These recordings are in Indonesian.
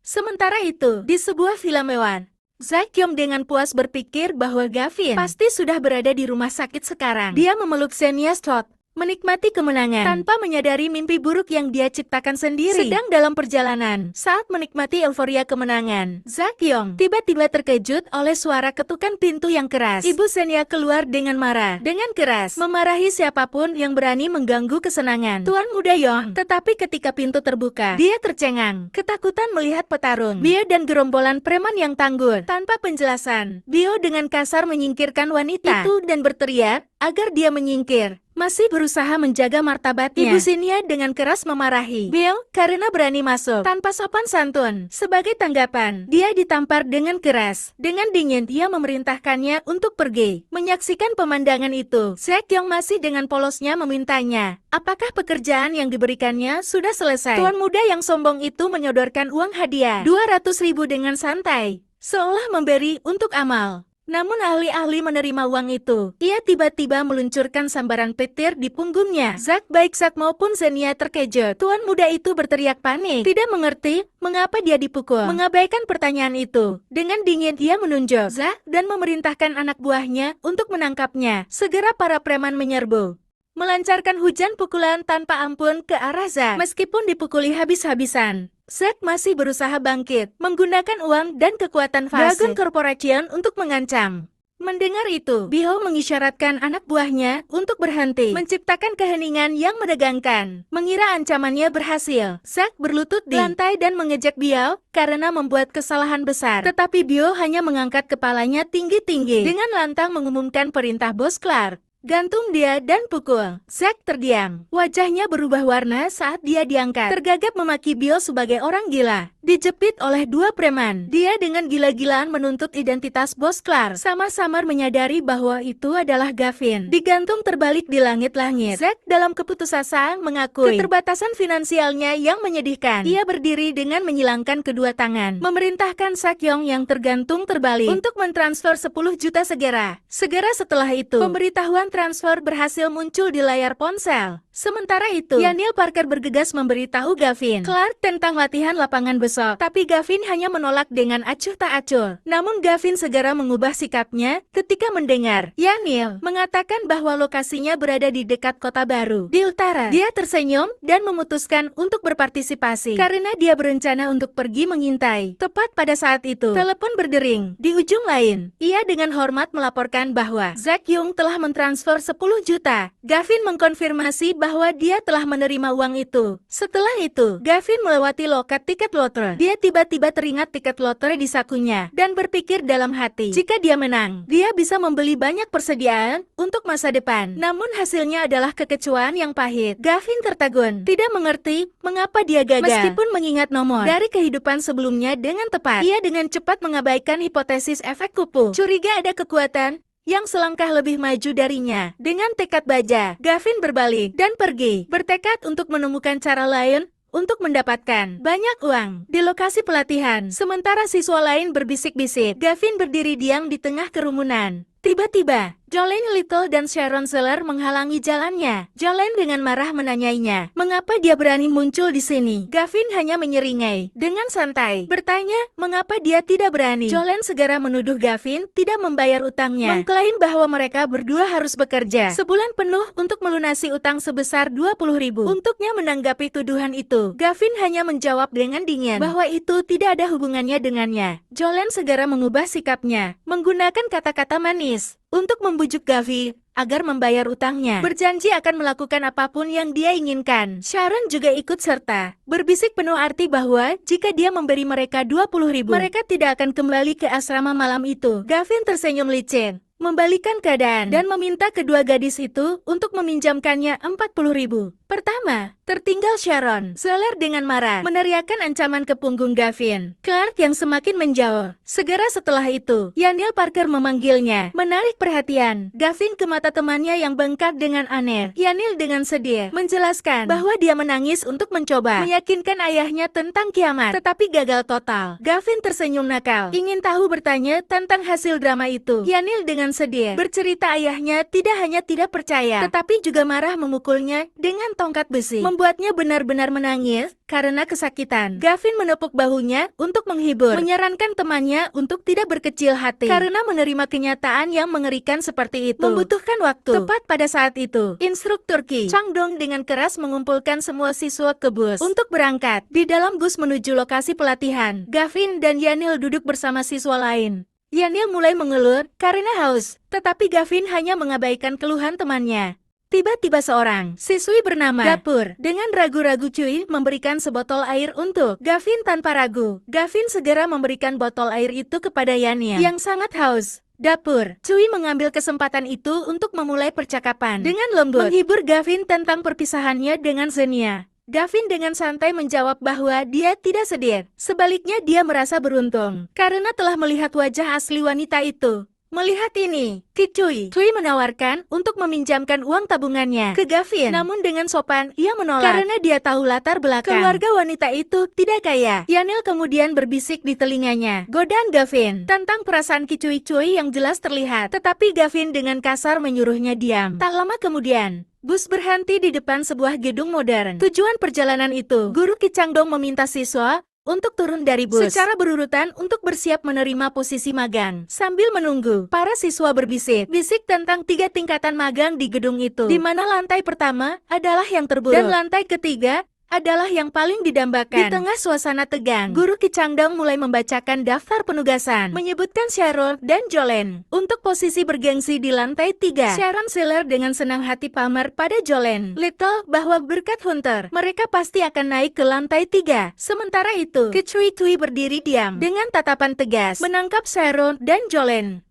Sementara itu, di sebuah villa mewah, Zakyong dengan puas berpikir bahwa Gavin pasti sudah berada di rumah sakit sekarang. Dia memeluk Xenia Stott, menikmati kemenangan tanpa menyadari mimpi buruk yang dia ciptakan sendiri. Sedang dalam perjalanan, saat menikmati euforia kemenangan, Zakyong tiba-tiba terkejut oleh suara ketukan pintu yang keras. Ibu Xenia keluar dengan marah, dengan keras, memarahi siapapun yang berani mengganggu kesenangan Tuan Muda Yong. Tetapi ketika pintu terbuka, dia tercengang, ketakutan melihat petarung Bio dan gerombolan preman yang tangguh. Tanpa penjelasan, Bio dengan kasar menyingkirkan wanita itu dan berteriak agar dia menyingkir, masih berusaha menjaga martabatnya. Ibu Xenia dengan keras memarahi Bio karena berani masuk tanpa sopan santun. Sebagai tanggapan, dia ditampar dengan keras. Dengan dingin, dia memerintahkannya untuk pergi. Menyaksikan pemandangan itu, Zakyong masih dengan polosnya memintanya, apakah pekerjaan yang diberikannya sudah selesai. Tuan muda yang sombong itu menyodorkan uang hadiah 200.000 dengan santai, seolah memberi untuk amal. Namun alih-alih menerima uang itu, ia tiba-tiba meluncurkan sambaran petir di punggungnya. Baik Zack maupun Xenia terkejut. Tuan muda itu berteriak panik, tidak mengerti mengapa dia dipukul. Mengabaikan pertanyaan itu, dengan dingin dia menunjuk Zack dan memerintahkan anak buahnya untuk menangkapnya. Segera para preman menyerbu, melancarkan hujan pukulan tanpa ampun ke arah Zack. Meskipun dipukuli habis-habisan, Zack masih berusaha bangkit, menggunakan uang dan kekuatan Dragon Corporation untuk mengancam. Mendengar itu, Biho mengisyaratkan anak buahnya untuk berhenti, menciptakan keheningan yang menegangkan. Mengira ancamannya berhasil, Zack berlutut di lantai dan mengejek Biho karena membuat kesalahan besar. Tetapi Biho hanya mengangkat kepalanya tinggi-tinggi dengan lantang mengumumkan perintah Bos Clark. Gantung dia dan pukul. Zack terdiam. Wajahnya berubah warna saat dia diangkat. Tergagap memaki Bill sebagai orang gila. Dijepit oleh dua preman. Dia dengan gila-gilaan menuntut identitas Bos Clark. Sama-samar menyadari bahwa itu adalah Gavin. Digantung terbalik di langit-langit. Zack dalam keputusasaan mengakui keterbatasan finansialnya yang menyedihkan. Ia berdiri dengan menyilangkan kedua tangan. Memerintahkan Zakyong yang tergantung terbalik untuk mentransfer 10 juta segera. Segera setelah itu, pemberitahuan transfer berhasil muncul di layar ponsel. Sementara itu, Yanil Parker bergegas memberitahu Gavin Clark tentang latihan lapangan besok. Tapi Gavin hanya menolak dengan acuh tak acuh. Namun Gavin segera mengubah sikapnya ketika mendengar Yanil mengatakan bahwa lokasinya berada di dekat kota baru di utara. Dia tersenyum dan memutuskan untuk berpartisipasi karena dia berencana untuk pergi mengintai. Tepat pada saat itu, telepon berdering. Di ujung lain, ia dengan hormat melaporkan bahwa Zakyong telah mentransfer 10 juta. Gavin mengkonfirmasi bahwa dia telah menerima uang itu. Setelah itu, Gavin melewati loket tiket lotre. Dia tiba-tiba teringat tiket lotre di sakunya dan berpikir dalam hati, jika dia menang, dia bisa membeli banyak persediaan untuk masa depan. Namun hasilnya adalah kekecewaan yang pahit. Gavin tertegun, tidak mengerti mengapa dia gagal. Meskipun mengingat nomor dari kehidupan sebelumnya dengan tepat, ia dengan cepat mengabaikan hipotesis efek kupu. Curiga ada kekuatan yang selangkah lebih maju darinya. Dengan tekad baja, Gavin berbalik dan pergi, bertekad untuk menemukan cara lain untuk mendapatkan banyak uang. Di lokasi pelatihan, sementara siswa lain berbisik-bisik, Gavin berdiri diam di tengah kerumunan. Tiba-tiba, Jolene Little dan Sharon Zeller menghalangi jalannya. Jolene dengan marah menanyainya, mengapa dia berani muncul di sini. Gavin hanya menyeringai dengan santai, bertanya mengapa dia tidak berani. Jolene segera menuduh Gavin tidak membayar utangnya, mengklaim bahwa mereka berdua harus bekerja sebulan penuh untuk melunasi utang sebesar 20.000. Untuknya menanggapi tuduhan itu, Gavin hanya menjawab dengan dingin bahwa itu tidak ada hubungannya dengannya. Jolene segera mengubah sikapnya, menggunakan kata-kata manis untuk membujuk Gavin agar membayar utangnya. Berjanji akan melakukan apapun yang dia inginkan. Sharon juga ikut serta, berbisik penuh arti bahwa jika dia memberi mereka 20.000, mereka tidak akan kembali ke asrama malam itu. Gavin tersenyum licin, membalikan keadaan dan meminta kedua gadis itu untuk meminjamkannya 40.000. Pertama, tertinggal Sharon. Zeller dengan marah meneriakkan ancaman ke punggung Gavin. Clark yang semakin menjauh. Segera setelah itu, Yanil Parker memanggilnya, menarik perhatian Gavin ke mata temannya yang bengkak dengan aneh. Yanil dengan sedih menjelaskan bahwa dia menangis untuk mencoba meyakinkan ayahnya tentang kiamat, tetapi gagal total. Gavin tersenyum nakal, ingin tahu bertanya tentang hasil drama itu. Yanil dengan dengan sedih. Bercerita ayahnya tidak hanya tidak percaya, tetapi juga marah memukulnya dengan tongkat besi, membuatnya benar-benar menangis karena kesakitan. Gavin menepuk bahunya untuk menghibur, menyarankan temannya untuk tidak berkecil hati karena menerima kenyataan yang mengerikan seperti itu membutuhkan waktu. Tepat pada saat itu, instruktur Ki Chang-dong dengan keras mengumpulkan semua siswa ke bus untuk berangkat. Di dalam bus menuju lokasi pelatihan, Gavin dan Yanil duduk bersama siswa lain. Yanil mulai mengeluh karena haus, tetapi Gavin hanya mengabaikan keluhan temannya. Tiba-tiba seorang siswi bernama Dapur dengan ragu-ragu Cui memberikan sebotol air untuk Gavin. Tanpa ragu, Gavin segera memberikan botol air itu kepada Yanil yang sangat haus. Dapur, Cui mengambil kesempatan itu untuk memulai percakapan dengan lembut, menghibur Gavin tentang perpisahannya dengan Zenia. Gavin dengan santai menjawab bahwa dia tidak sedih. Sebaliknya dia merasa beruntung karena telah melihat wajah asli wanita itu. Melihat ini, Cui menawarkan untuk meminjamkan uang tabungannya ke Gavin. Namun dengan sopan, ia menolak karena dia tahu latar belakang keluarga wanita itu tidak kaya. Yanil kemudian berbisik di telinganya, godaan Gavin tentang perasaan Cui yang jelas terlihat. Tetapi Gavin dengan kasar menyuruhnya diam. Tak lama kemudian, bus berhenti di depan sebuah gedung modern. Tujuan perjalanan itu, Guru Ki Chang-dong meminta siswa untuk turun dari bus secara berurutan untuk bersiap menerima posisi magang. Sambil menunggu, para siswa berbisik-bisik tentang 3 tingkatan magang di gedung itu, di mana lantai pertama adalah yang terburuk dan lantai ketiga adalah yang paling didambakan. Di tengah suasana tegang, Guru Ki Chang-dong mulai membacakan daftar penugasan, menyebutkan Sharon dan Jolene untuk posisi bergengsi di lantai 3. Sharon Seller dengan senang hati pamer pada Jolene Little bahwa berkat Hunter, mereka pasti akan naik ke lantai 3. Sementara itu, Cui berdiri diam dengan tatapan tegas, menangkap Sharon dan Jolene.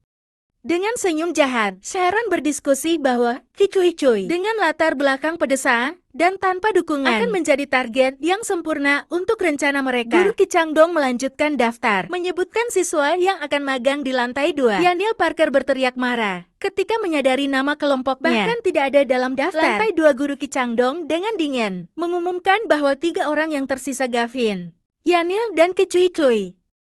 Dengan senyum jahat, Sharon berdiskusi bahwa Cui dengan latar belakang pedesaan dan tanpa dukungan akan menjadi target yang sempurna untuk rencana mereka. Guru Ki Chang-dong melanjutkan daftar, menyebutkan siswa yang akan magang di lantai 2. Yanil Parker berteriak marah ketika menyadari nama kelompoknya bahkan tidak ada dalam daftar. Lantai 2 Guru Ki Chang-dong dengan dingin mengumumkan bahwa 3 orang yang tersisa Gavin, Yanil dan Cui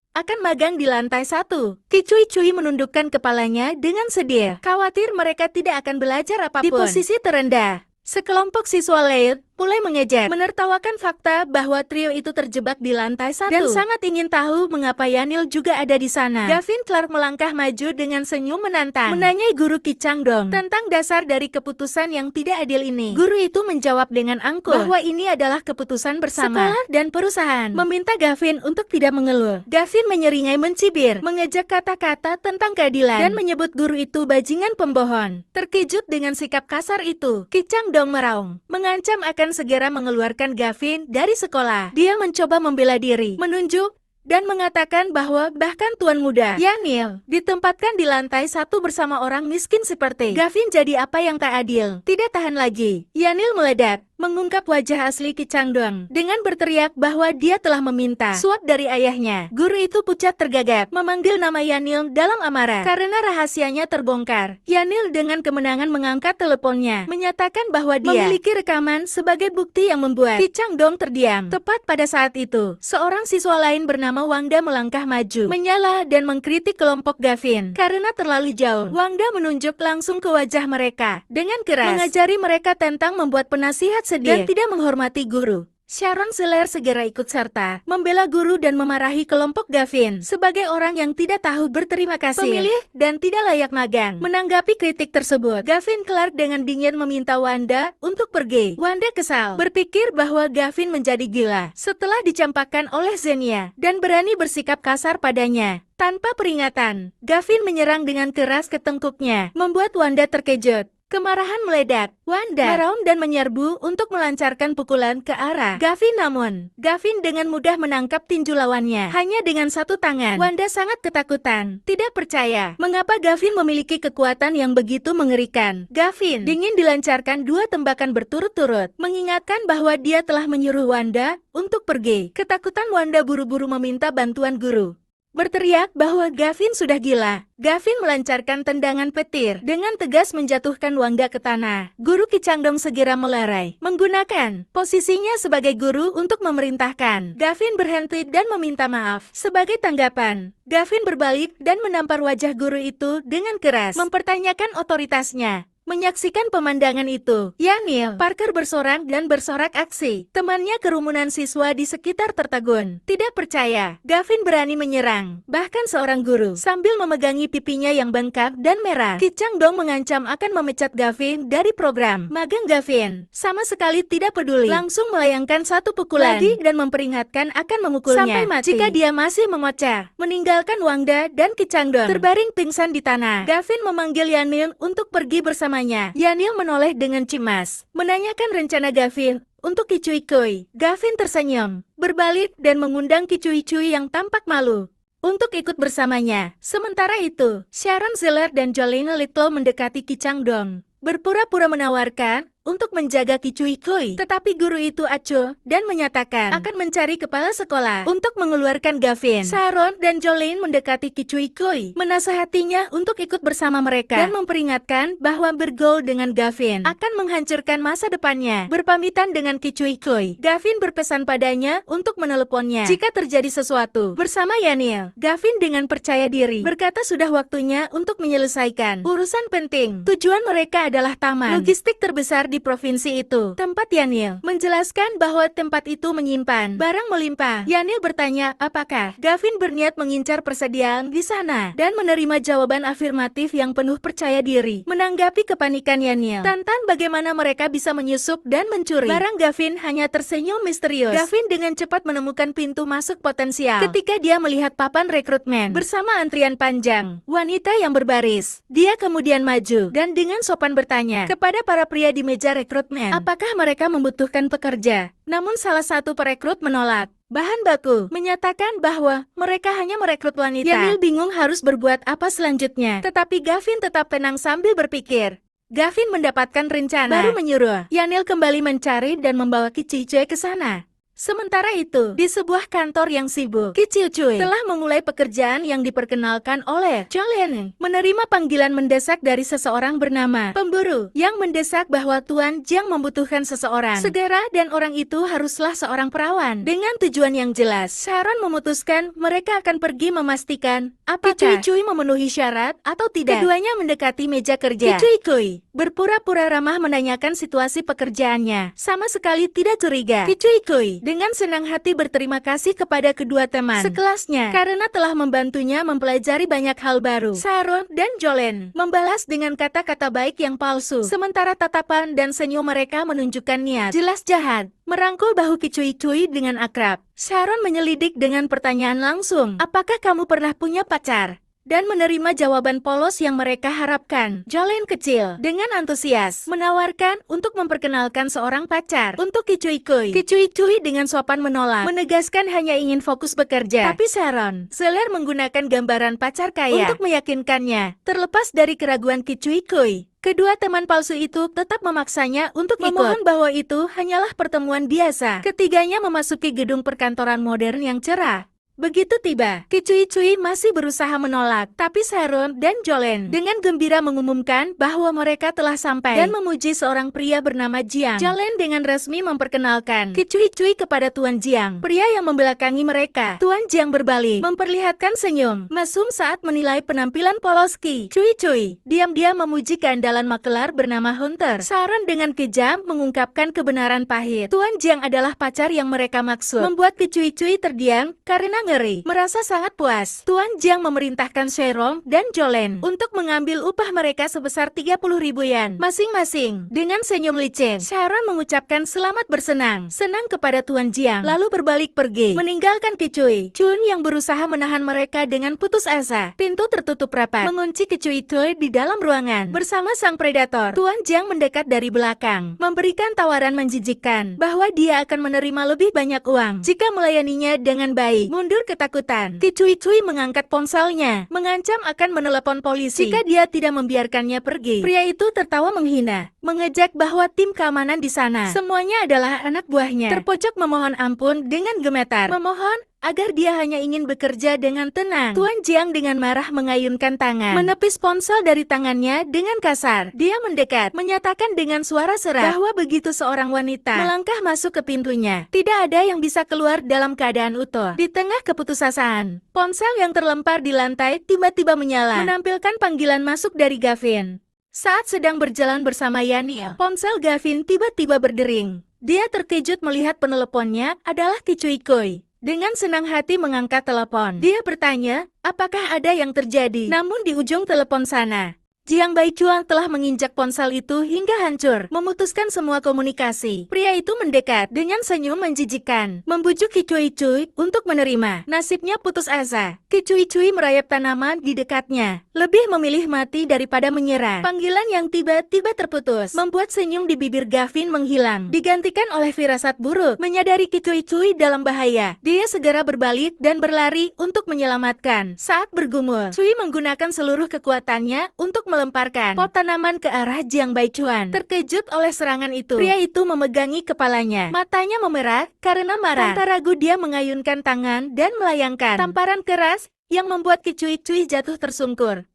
akan magang di lantai 1. Cui menundukkan kepalanya dengan sedih, khawatir mereka tidak akan belajar apapun. Di posisi terendah, sekelompok siswa lain mulai mengejek, menertawakan fakta bahwa trio itu terjebak di lantai 1 dan sangat ingin tahu mengapa Yanil juga ada di sana. Gavin Clark melangkah maju dengan senyum menantang, menanyai Guru Ki Chang-dong tentang dasar dari keputusan yang tidak adil ini. Guru itu menjawab dengan angkuh bahwa ini adalah keputusan bersama sekolah dan perusahaan, meminta Gavin untuk tidak mengeluh. Gavin menyeringai mencibir, mengejek kata-kata tentang keadilan, dan menyebut guru itu bajingan pembohong. Terkejut dengan sikap kasar itu, Ki Chang-dong meraung, mengancam akan segera mengeluarkan Gavin dari sekolah. Dia mencoba membela diri, menunjuk dan mengatakan bahwa bahkan Tuan Muda Yanil ditempatkan di lantai 1 bersama orang miskin seperti Gavin jadi apa yang tak adil. Tidak tahan lagi, Yanil meledak, mengungkap wajah asli Ki Chang-dong dengan berteriak bahwa dia telah meminta suap dari ayahnya. Guru itu pucat tergagap, memanggil nama Yanil dalam amarah karena rahasianya terbongkar. Yanil dengan kemenangan mengangkat teleponnya, menyatakan bahwa dia memiliki rekaman sebagai bukti yang membuat Ki Chang-dong terdiam. Tepat pada saat itu, seorang siswa lain bernama Wangda melangkah maju, menyala dan mengkritik kelompok Gavin karena terlalu jauh. Wangda menunjuk langsung ke wajah mereka dengan keras, mengajari mereka tentang membuat penasihat sedih dan tidak menghormati guru. Sharon Seller segera ikut serta, membela guru dan memarahi kelompok Gavin sebagai orang yang tidak tahu berterima kasih, pemilih, dan tidak layak magang. Menanggapi kritik tersebut, Gavin Clark dengan dingin meminta Wanda untuk pergi. Wanda kesal, berpikir bahwa Gavin menjadi gila setelah dicampakkan oleh Zenia dan berani bersikap kasar padanya. Tanpa peringatan, Gavin menyerang dengan keras ke tengkuknya, membuat Wanda terkejut. Kemarahan meledak. Wanda meraung dan menyerbu untuk melancarkan pukulan ke arah Gavin, namun Gavin dengan mudah menangkap tinju lawannya hanya dengan satu tangan. Wanda sangat ketakutan, tidak percaya mengapa Gavin memiliki kekuatan yang begitu mengerikan. Gavin dingin dilancarkan 2 tembakan berturut-turut, mengingatkan bahwa dia telah menyuruh Wanda untuk pergi. Ketakutan Wanda buru-buru meminta bantuan guru. berteriak bahwa Gavin sudah gila. Gavin melancarkan tendangan petir dengan tegas menjatuhkan Wangga ke tanah. Guru Ki Changdong segera melerai, menggunakan posisinya sebagai guru untuk memerintahkan Gavin berhenti dan meminta maaf. Sebagai tanggapan, Gavin berbalik dan menampar wajah guru itu dengan keras, mempertanyakan otoritasnya. Menyaksikan pemandangan itu, Yanil, Parker bersorak dan bersorak aksi. Temannya kerumunan siswa di sekitar tertegun. Tidak percaya, Gavin berani menyerang. Bahkan seorang guru, sambil memegangi pipinya yang bengkak dan merah. Ki Changdong mengancam akan memecat Gavin dari program magang. Gavin sama sekali tidak peduli, langsung melayangkan satu pukulan lagi dan memperingatkan akan memukulnya sampai mati jika dia masih mengoceh. Meninggalkan Wangda dan Ki Changdong terbaring pingsan di tanah. Gavin memanggil Yanil untuk pergi bersama. Yanil menoleh dengan cemas, menanyakan rencana Gavin untuk Ki Cui Cui. Gavin tersenyum, berbalik dan mengundang Ki Cui Cui yang tampak malu untuk ikut bersamanya. Sementara itu, Sharon Zeller dan Jolene Little mendekati Ki Changdong, berpura-pura menawarkan untuk menjaga Ki Cui Cui. Tetapi guru itu acuh dan menyatakan akan mencari kepala sekolah untuk mengeluarkan Gavin. Sharon dan Jolene mendekati Ki Cui Cui, menasihatinya untuk ikut bersama mereka dan memperingatkan bahwa bergaul dengan Gavin akan menghancurkan masa depannya. Berpamitan dengan Ki Cui Cui, Gavin berpesan padanya untuk meneleponnya jika terjadi sesuatu. Bersama Yanil, Gavin dengan percaya diri berkata sudah waktunya untuk menyelesaikan urusan penting. Tujuan mereka adalah taman logistik terbesar di provinsi itu. Tempat Yanil menjelaskan bahwa tempat itu menyimpan barang melimpah. Yanil bertanya apakah Gavin berniat mengincar persediaan di sana dan menerima jawaban afirmatif yang penuh percaya diri. Menanggapi kepanikan Yanil tentang bagaimana mereka bisa menyusup dan mencuri barang, Gavin hanya tersenyum misterius. Gavin dengan cepat menemukan pintu masuk potensial ketika dia melihat papan rekrutmen bersama antrian panjang wanita yang berbaris. Dia kemudian maju dan dengan sopan bertanya kepada para pria di meja rekrutmen, apakah mereka membutuhkan pekerja? Namun salah satu perekrut menolak. Bahan baku menyatakan bahwa mereka hanya merekrut wanita. Yanil bingung harus berbuat apa selanjutnya. Tetapi Gavin tetap tenang sambil berpikir. Gavin mendapatkan rencana, baru menyuruh Yanil kembali mencari dan membawa Ki Cui Cui ke sana. Sementara itu, di sebuah kantor yang sibuk, Ki Cui Cui telah memulai pekerjaan yang diperkenalkan oleh Jolene. Menerima panggilan mendesak dari seseorang bernama pemburu yang mendesak bahwa Tuan Jiang membutuhkan seseorang segera dan orang itu haruslah seorang perawan. Dengan tujuan yang jelas, Sharon memutuskan mereka akan pergi memastikan apakah Ki Cui Cui memenuhi syarat atau tidak. Keduanya mendekati meja kerja. Ki Cui Cui berpura-pura ramah menanyakan situasi pekerjaannya, sama sekali tidak curiga. Ki Cui Cui dengan senang hati berterima kasih kepada kedua teman sekelasnya karena telah membantunya mempelajari banyak hal baru. Sharon dan Jolene membalas dengan kata-kata baik yang palsu, sementara tatapan dan senyum mereka menunjukkan niat jelas jahat. Merangkul bahu Ki Cui Cui dengan akrab, Sharon menyelidik dengan pertanyaan langsung, apakah kamu pernah punya pacar? Dan menerima jawaban polos yang mereka harapkan. Jolene kecil dengan antusias menawarkan untuk memperkenalkan seorang pacar untuk Ki Cui Cui. Ki Cui Cui dengan sopan menolak, menegaskan hanya ingin fokus bekerja. Tapi Sharon Zeller menggunakan gambaran pacar kaya untuk meyakinkannya. Terlepas dari keraguan Ki Cui Cui, kedua teman palsu itu tetap memaksanya untuk memohon bahwa itu hanyalah pertemuan biasa. Ketiganya memasuki gedung perkantoran modern yang cerah. Begitu tiba, Ki Cui Cui masih berusaha menolak, tapi Sharon dan Jolene dengan gembira mengumumkan bahwa mereka telah sampai dan memuji seorang pria bernama Jiang. Jolene dengan resmi memperkenalkan Ki Cui Cui kepada Tuan Jiang, pria yang membelakangi mereka. Tuan Jiang berbalik, memperlihatkan senyum mesum saat menilai penampilan polos Ki Cui Cui. Diam-diam memuji keandalan makelar bernama Hunter. Sharon dengan kejam mengungkapkan kebenaran pahit. Tuan Jiang adalah pacar yang mereka maksud, membuat Ki Cui Cui terdiam karena ngeri. Merasa sangat puas, Tuan Jiang memerintahkan Sharon dan Jolene untuk mengambil upah mereka sebesar 30.000 yen masing-masing. Dengan senyum licin, Sharon mengucapkan selamat bersenang senang kepada Tuan Jiang, lalu berbalik pergi, meninggalkan Ki Cui Cui yang berusaha menahan mereka dengan putus asa. Pintu tertutup rapat, mengunci Ki Cui Cui di dalam ruangan bersama sang predator. Tuan Jiang mendekat dari belakang, memberikan tawaran menjijikkan bahwa dia akan menerima lebih banyak uang jika melayaninya dengan baik. Mundur ketakutan, Ki Cui Cui mengangkat ponselnya, mengancam akan menelepon polisi jika dia tidak membiarkannya pergi. Pria itu tertawa menghina, mengejek bahwa tim keamanan di sana semuanya adalah anak buahnya. Terpojok memohon ampun dengan gemetar. Memohon, agar dia hanya ingin bekerja dengan tenang. Tuan Jiang dengan marah mengayunkan tangan, menepis ponsel dari tangannya dengan kasar. Dia mendekat, menyatakan dengan suara serak bahwa begitu seorang wanita melangkah masuk ke pintunya, tidak ada yang bisa keluar dalam keadaan utuh. Di tengah keputusasaan, ponsel yang terlempar di lantai tiba-tiba menyala, menampilkan panggilan masuk dari Gavin. Saat sedang berjalan bersama Yanil, ponsel Gavin tiba-tiba berdering. Dia terkejut melihat peneleponnya adalah Kicuikui. Dengan senang hati mengangkat telepon. Dia bertanya, apakah ada yang terjadi? Namun di ujung telepon sana, Jiang Baichuan telah menginjak ponsel itu hingga hancur, memutuskan semua komunikasi. Pria itu mendekat dengan senyum menjijikan, membujuk Kicuicui untuk menerima. Nasibnya putus asa. Kicuicui merayap tanaman di dekatnya, lebih memilih mati daripada menyerah. Panggilan yang tiba-tiba terputus membuat senyum di bibir Gavin menghilang, digantikan oleh firasat buruk. Menyadari Kicuicui dalam bahaya, dia segera berbalik dan berlari untuk menyelamatkan. Saat bergumul, Cui menggunakan seluruh kekuatannya untuk melemparkan pot tanaman ke arah Jiang Baichuan. Terkejut oleh serangan itu, pria itu memegangi kepalanya. Matanya memerah karena marah. Tanpa ragu dia mengayunkan tangan dan melayangkan tamparan keras yang membuat Kicuicui jatuh tersungkur.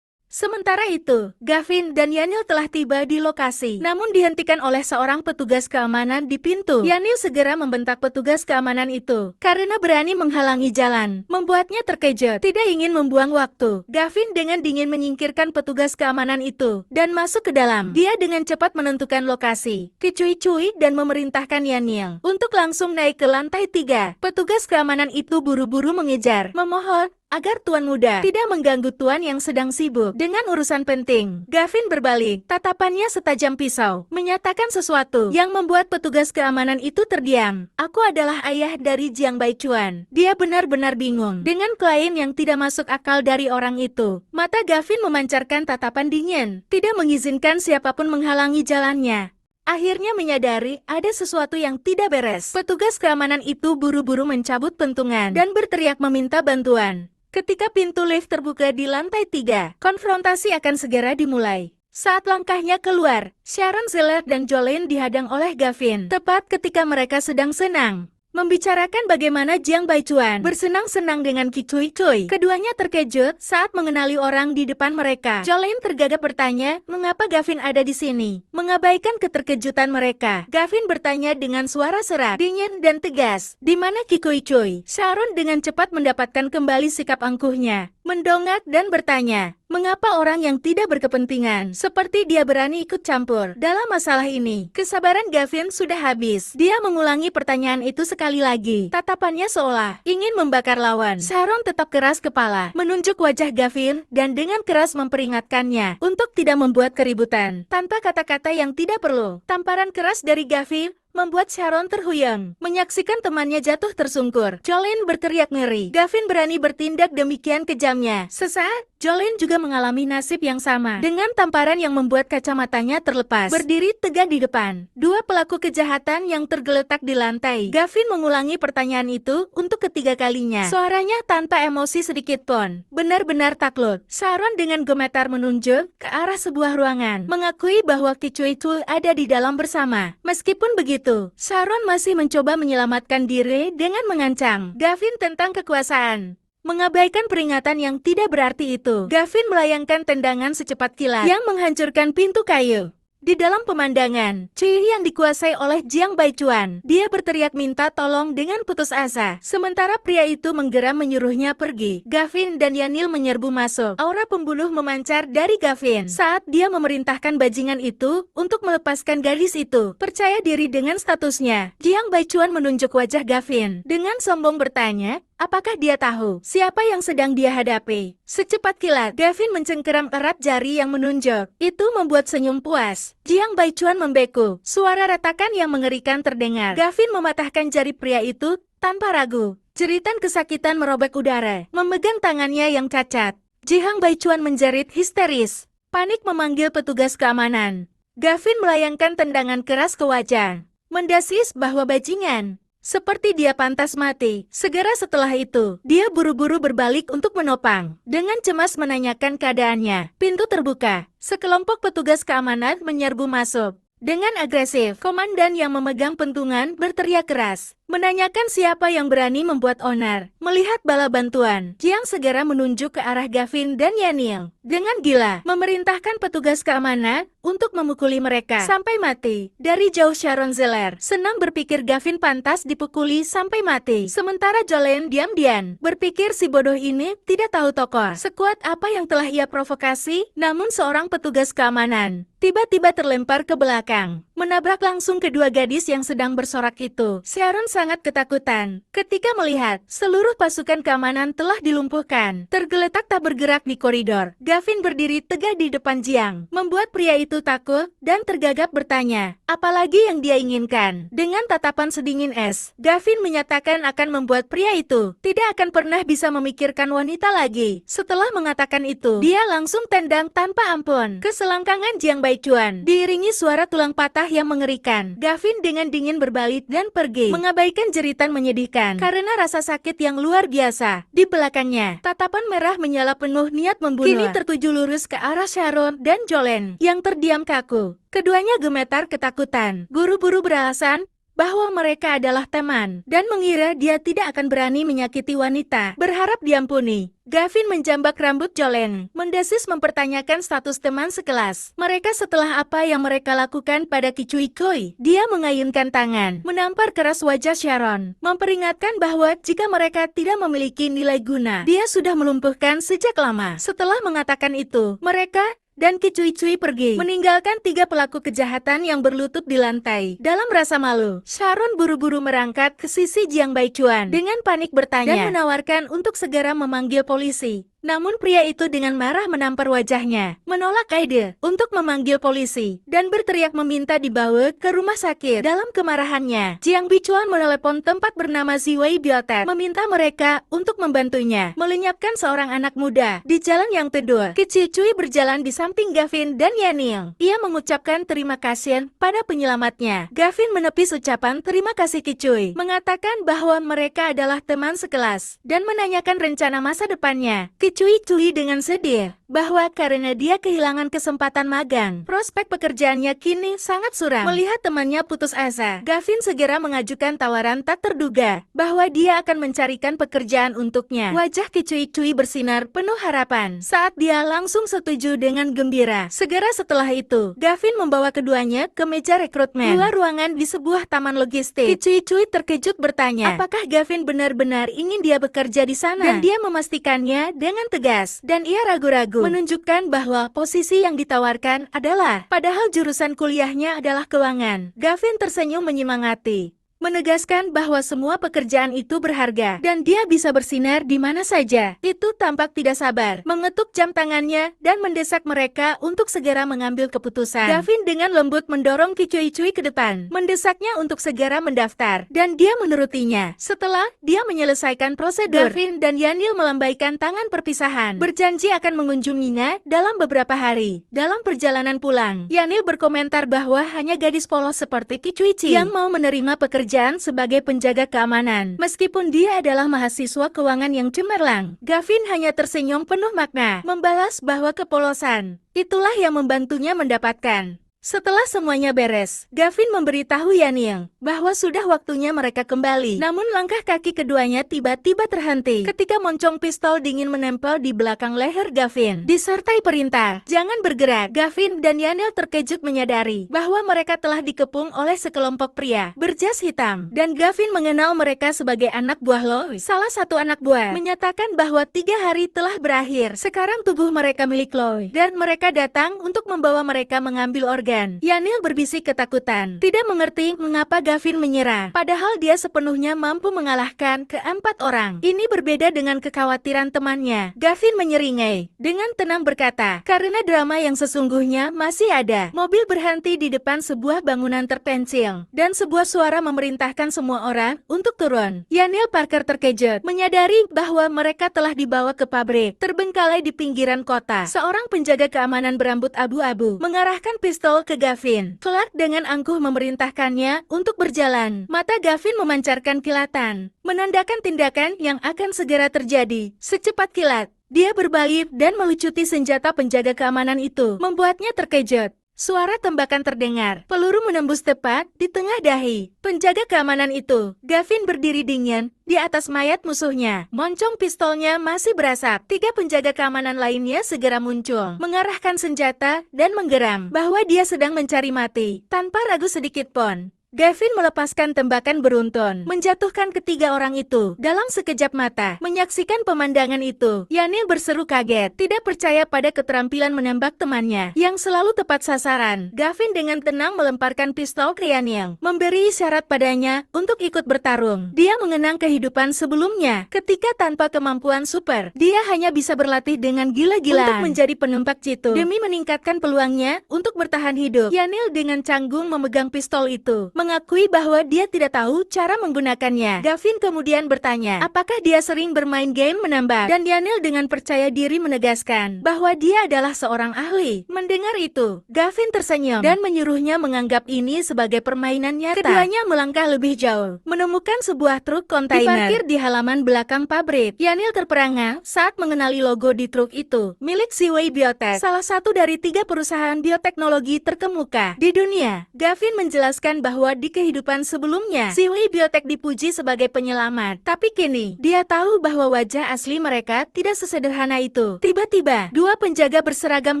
Sementara itu, Gavin dan Yanil telah tiba di lokasi, namun dihentikan oleh seorang petugas keamanan di pintu. Yanil segera membentak petugas keamanan itu, karena berani menghalangi jalan, membuatnya terkejut, tidak ingin membuang waktu. Gavin dengan dingin menyingkirkan petugas keamanan itu, dan masuk ke dalam. Dia dengan cepat menentukan lokasi, Kicuicui dan memerintahkan Yanil untuk langsung naik ke lantai 3. Petugas keamanan itu buru-buru mengejar, memohon agar tuan muda tidak mengganggu tuan yang sedang sibuk dengan urusan penting. Gavin berbalik, tatapannya setajam pisau, menyatakan sesuatu yang membuat petugas keamanan itu terdiam. Aku adalah ayah dari Jiang Baichuan. Dia benar-benar bingung dengan klaim yang tidak masuk akal dari orang itu. Mata Gavin memancarkan tatapan dingin, tidak mengizinkan siapapun menghalangi jalannya. Akhirnya menyadari ada sesuatu yang tidak beres. Petugas keamanan itu buru-buru mencabut pentungan dan berteriak meminta bantuan. Ketika pintu lift terbuka di lantai 3, konfrontasi akan segera dimulai. Saat langkahnya keluar, Sharon Zeller dan Jolene dihadang oleh Gavin, tepat ketika mereka sedang senang membicarakan bagaimana Jiang Baichuan bersenang-senang dengan Kicuicui. Keduanya terkejut saat mengenali orang di depan mereka. Jolene tergagap bertanya, mengapa Gavin ada di sini? Mengabaikan keterkejutan mereka, Gavin bertanya dengan suara serak, dingin dan tegas, di mana Kicuicui? Sharon dengan cepat mendapatkan kembali sikap angkuhnya, mendongak dan bertanya, mengapa orang yang tidak berkepentingan seperti dia berani ikut campur dalam masalah ini? Kesabaran Gavin sudah habis. Dia mengulangi pertanyaan itu sekali lagi. Tatapannya seolah ingin membakar lawan. Sharon tetap keras kepala, menunjuk wajah Gavin dan dengan keras memperingatkannya untuk tidak membuat keributan. Tanpa kata-kata yang tidak perlu, tamparan keras dari Gavin membuat Sharon terhuyang. Menyaksikan temannya jatuh tersungkur, Jolene berteriak ngeri. Gavin berani bertindak demikian kejamnya. Sesaat, Jolene juga mengalami nasib yang sama, dengan tamparan yang membuat kacamatanya terlepas. Berdiri tegak di depan dua pelaku kejahatan yang tergeletak di lantai. Gavin mengulangi pertanyaan itu untuk ketiga kalinya. Suaranya tanpa emosi sedikit pun. Benar-benar takluk. Sharon dengan gemetar menunjuk ke arah sebuah ruangan, mengakui bahwa Kicuicui ada di dalam bersama. Meskipun begitu, Sharon masih mencoba menyelamatkan diri dengan mengancam Gavin tentang kekuasaan. Mengabaikan peringatan yang tidak berarti itu, Gavin melayangkan tendangan secepat kilat yang menghancurkan pintu kayu. Di dalam pemandangan, Cui yang dikuasai oleh Jiang Baichuan, dia berteriak minta tolong dengan putus asa. Sementara pria itu menggeram menyuruhnya pergi. Gavin dan Yanil menyerbu masuk. Aura pembunuh memancar dari Gavin saat dia memerintahkan bajingan itu untuk melepaskan gadis itu. Percaya diri dengan statusnya, Jiang Baichuan menunjuk wajah Gavin dengan sombong bertanya, apakah dia tahu siapa yang sedang dia hadapi? Secepat kilat, Gavin mencengkeram erat jari yang menunjuk. Itu membuat senyum puas. Jiang Baichuan membeku. Suara retakan yang mengerikan terdengar. Gavin mematahkan jari pria itu tanpa ragu. Jeritan kesakitan merobek udara, memegang tangannya yang cacat. Jiang Baichuan menjerit histeris. Panik memanggil petugas keamanan. Gavin melayangkan tendangan keras ke wajah, mendesis bahwa bajingan seperti dia pantas mati. Segera setelah itu, dia buru-buru berbalik untuk menopang. Dengan cemas menanyakan keadaannya. Pintu terbuka. Sekelompok petugas keamanan menyerbu masuk. Dengan agresif, komandan yang memegang pentungan berteriak keras. menanyakan siapa yang berani membuat onar. Melihat bala bantuan, Jiang segera menunjuk ke arah Gavin dan Yanil. Dengan gila, memerintahkan petugas keamanan untuk memukuli mereka sampai mati. Dari jauh Sharon Zeller senang berpikir Gavin pantas dipukuli sampai mati. Sementara Jolene diam-diam berpikir si bodoh ini tidak tahu tokoh sekuat apa yang telah ia provokasi. Namun seorang petugas keamanan tiba-tiba terlempar ke belakang, menabrak langsung kedua gadis yang sedang bersorak itu. Sharon sangat ketakutan ketika melihat seluruh pasukan keamanan telah dilumpuhkan. Tergeletak tak bergerak di koridor, Gavin berdiri tegak di depan Jiang, membuat pria itu takut dan tergagap bertanya, apalagi yang dia inginkan. Dengan tatapan sedingin es, Gavin menyatakan akan membuat pria itu tidak akan pernah bisa memikirkan wanita lagi. Setelah mengatakan itu, dia langsung tendang tanpa ampun ke selangkangan Jiang Baichuan, diiringi suara tulang patah yang mengerikan. Gavin dengan dingin berbalik dan pergi, mengabaikan jeritan menyedihkan karena rasa sakit yang luar biasa. Di belakangnya, tatapan merah menyala penuh niat membunuh. Kini tertuju lurus ke arah Sharon dan Jolene yang terdiam kaku. Keduanya gemetar ketakutan. Buru-buru beralasan bahwa mereka adalah teman dan mengira dia tidak akan berani menyakiti wanita. Berharap diampuni, Gavin menjambak rambut Jolene, mendesis mempertanyakan status teman sekelas mereka setelah apa yang mereka lakukan pada Kicui Koi. Dia mengayunkan tangan, menampar keras wajah Sharon, memperingatkan bahwa jika mereka tidak memiliki nilai guna, dia sudah melumpuhkan sejak lama. Setelah mengatakan itu, mereka dan Kicui pergi, meninggalkan tiga pelaku kejahatan yang berlutut di lantai. Dalam rasa malu, Sharon buru-buru merangkak ke sisi Jiang Baichuan dengan panik bertanya dan menawarkan untuk segera memanggil polisi. Namun pria itu dengan marah menampar wajahnya, menolak ide untuk memanggil polisi, dan berteriak meminta dibawa ke rumah sakit. Dalam kemarahannya, Jiang Baichuan menelepon tempat bernama Ziwei Biotet, meminta mereka untuk membantunya melenyapkan seorang anak muda di jalan yang teduh. Kicui berjalan di samping Gavin dan Yanil. Ia mengucapkan terima kasih pada penyelamatnya. Gavin menepis ucapan terima kasih Kicui, mengatakan bahwa mereka adalah teman sekelas, dan menanyakan rencana masa depannya. Kicui dengan sedih bahwa karena dia kehilangan kesempatan magang, prospek pekerjaannya kini sangat suram. Melihat temannya putus asa, Gavin segera mengajukan tawaran tak terduga bahwa dia akan mencarikan pekerjaan untuknya. Wajah Kicui bersinar penuh harapan saat dia langsung setuju dengan gembira. Segera setelah itu, Gavin membawa keduanya ke meja rekrutmen, luar ruangan di sebuah taman logistik. Kicui terkejut bertanya, apakah Gavin benar-benar ingin dia bekerja di sana? Dan dia memastikannya dengan tegas, dan ia ragu-ragu menunjukkan bahwa posisi yang ditawarkan adalah, padahal jurusan kuliahnya adalah keuangan. Gavin tersenyum menyemangati, menegaskan bahwa semua pekerjaan itu berharga dan dia bisa bersinar di mana saja. Itu tampak tidak sabar, mengetuk jam tangannya dan mendesak mereka untuk segera mengambil keputusan. Gavin dengan lembut mendorong Kicui ke depan, mendesaknya untuk segera mendaftar, dan dia menurutinya. Setelah dia menyelesaikan prosedur, Gavin dan Yanil melambaikan tangan perpisahan, berjanji akan mengunjunginya dalam beberapa hari. Dalam perjalanan pulang, Yanil berkomentar bahwa hanya gadis polos seperti Kicui yang mau menerima pekerjaan sebagai penjaga keamanan. Meskipun dia adalah mahasiswa keuangan yang cemerlang, Gavin hanya tersenyum penuh makna, membalas bahwa kepolosan itulah yang membantunya mendapatkan. Setelah semuanya beres, Gavin memberitahu Yanil bahwa sudah waktunya mereka kembali. Namun langkah kaki keduanya tiba-tiba terhenti ketika moncong pistol dingin menempel di belakang leher Gavin. Disertai perintah, jangan bergerak. Gavin dan Yanil terkejut menyadari bahwa mereka telah dikepung oleh sekelompok pria berjas hitam. Dan Gavin mengenal mereka sebagai anak buah Lois. Salah satu anak buah menyatakan bahwa 3 hari telah berakhir. Sekarang tubuh mereka milik Lois, dan mereka datang untuk membawa mereka mengambil organ. Yanil berbisik ketakutan, tidak mengerti mengapa Gavin menyerah, padahal dia sepenuhnya mampu mengalahkan keempat orang. Ini berbeda dengan kekhawatiran temannya. Gavin menyeringai, dengan tenang berkata, karena drama yang sesungguhnya masih ada. Mobil berhenti di depan sebuah bangunan terpencil, dan sebuah suara memerintahkan semua orang untuk turun. Yanil Parker terkejut, menyadari bahwa mereka telah dibawa ke pabrik terbengkalai di pinggiran kota. Seorang penjaga keamanan berambut abu-abu mengarahkan pistol ke Gavin. Clark dengan angkuh memerintahkannya untuk berjalan. Mata Gavin memancarkan kilatan, menandakan tindakan yang akan segera terjadi. Secepat kilat, dia berbalik dan melucuti senjata penjaga keamanan itu, membuatnya terkejut. Suara tembakan terdengar. Peluru menembus tepat di tengah dahi penjaga keamanan itu. Gavin berdiri dingin di atas mayat musuhnya. Moncong pistolnya masih berasap. 3 penjaga keamanan lainnya segera muncul, mengarahkan senjata dan menggeram bahwa dia sedang mencari mati. Tanpa ragu sedikit pun, Gavin melepaskan tembakan beruntun, menjatuhkan ketiga orang itu. Dalam sekejap mata, menyaksikan pemandangan itu, Yanil berseru kaget, tidak percaya pada keterampilan menembak temannya yang selalu tepat sasaran. Gavin dengan tenang melemparkan pistol ke Yanil, memberi isyarat padanya untuk ikut bertarung. Dia mengenang kehidupan sebelumnya, ketika tanpa kemampuan super, dia hanya bisa berlatih dengan gila-gilaan untuk menjadi penembak jitu demi meningkatkan peluangnya untuk bertahan hidup. Yanil dengan canggung memegang pistol itu, mengakui bahwa dia tidak tahu cara menggunakannya. Gavin kemudian bertanya, apakah dia sering bermain game menembak? Dan Yanil dengan percaya diri menegaskan bahwa dia adalah seorang ahli. Mendengar itu, Gavin tersenyum dan menyuruhnya menganggap ini sebagai permainan nyata. Keduanya melangkah lebih jauh, menemukan sebuah truk kontainer diparkir di halaman belakang pabrik. Yanil terperangah saat mengenali logo di truk itu, milik Siwei Biotech, salah satu dari 3 perusahaan bioteknologi terkemuka di dunia. Gavin menjelaskan bahwa di kehidupan sebelumnya, Siwei Biotech dipuji sebagai penyelamat. Tapi kini, dia tahu bahwa wajah asli mereka tidak sesederhana itu. Tiba-tiba, 2 penjaga berseragam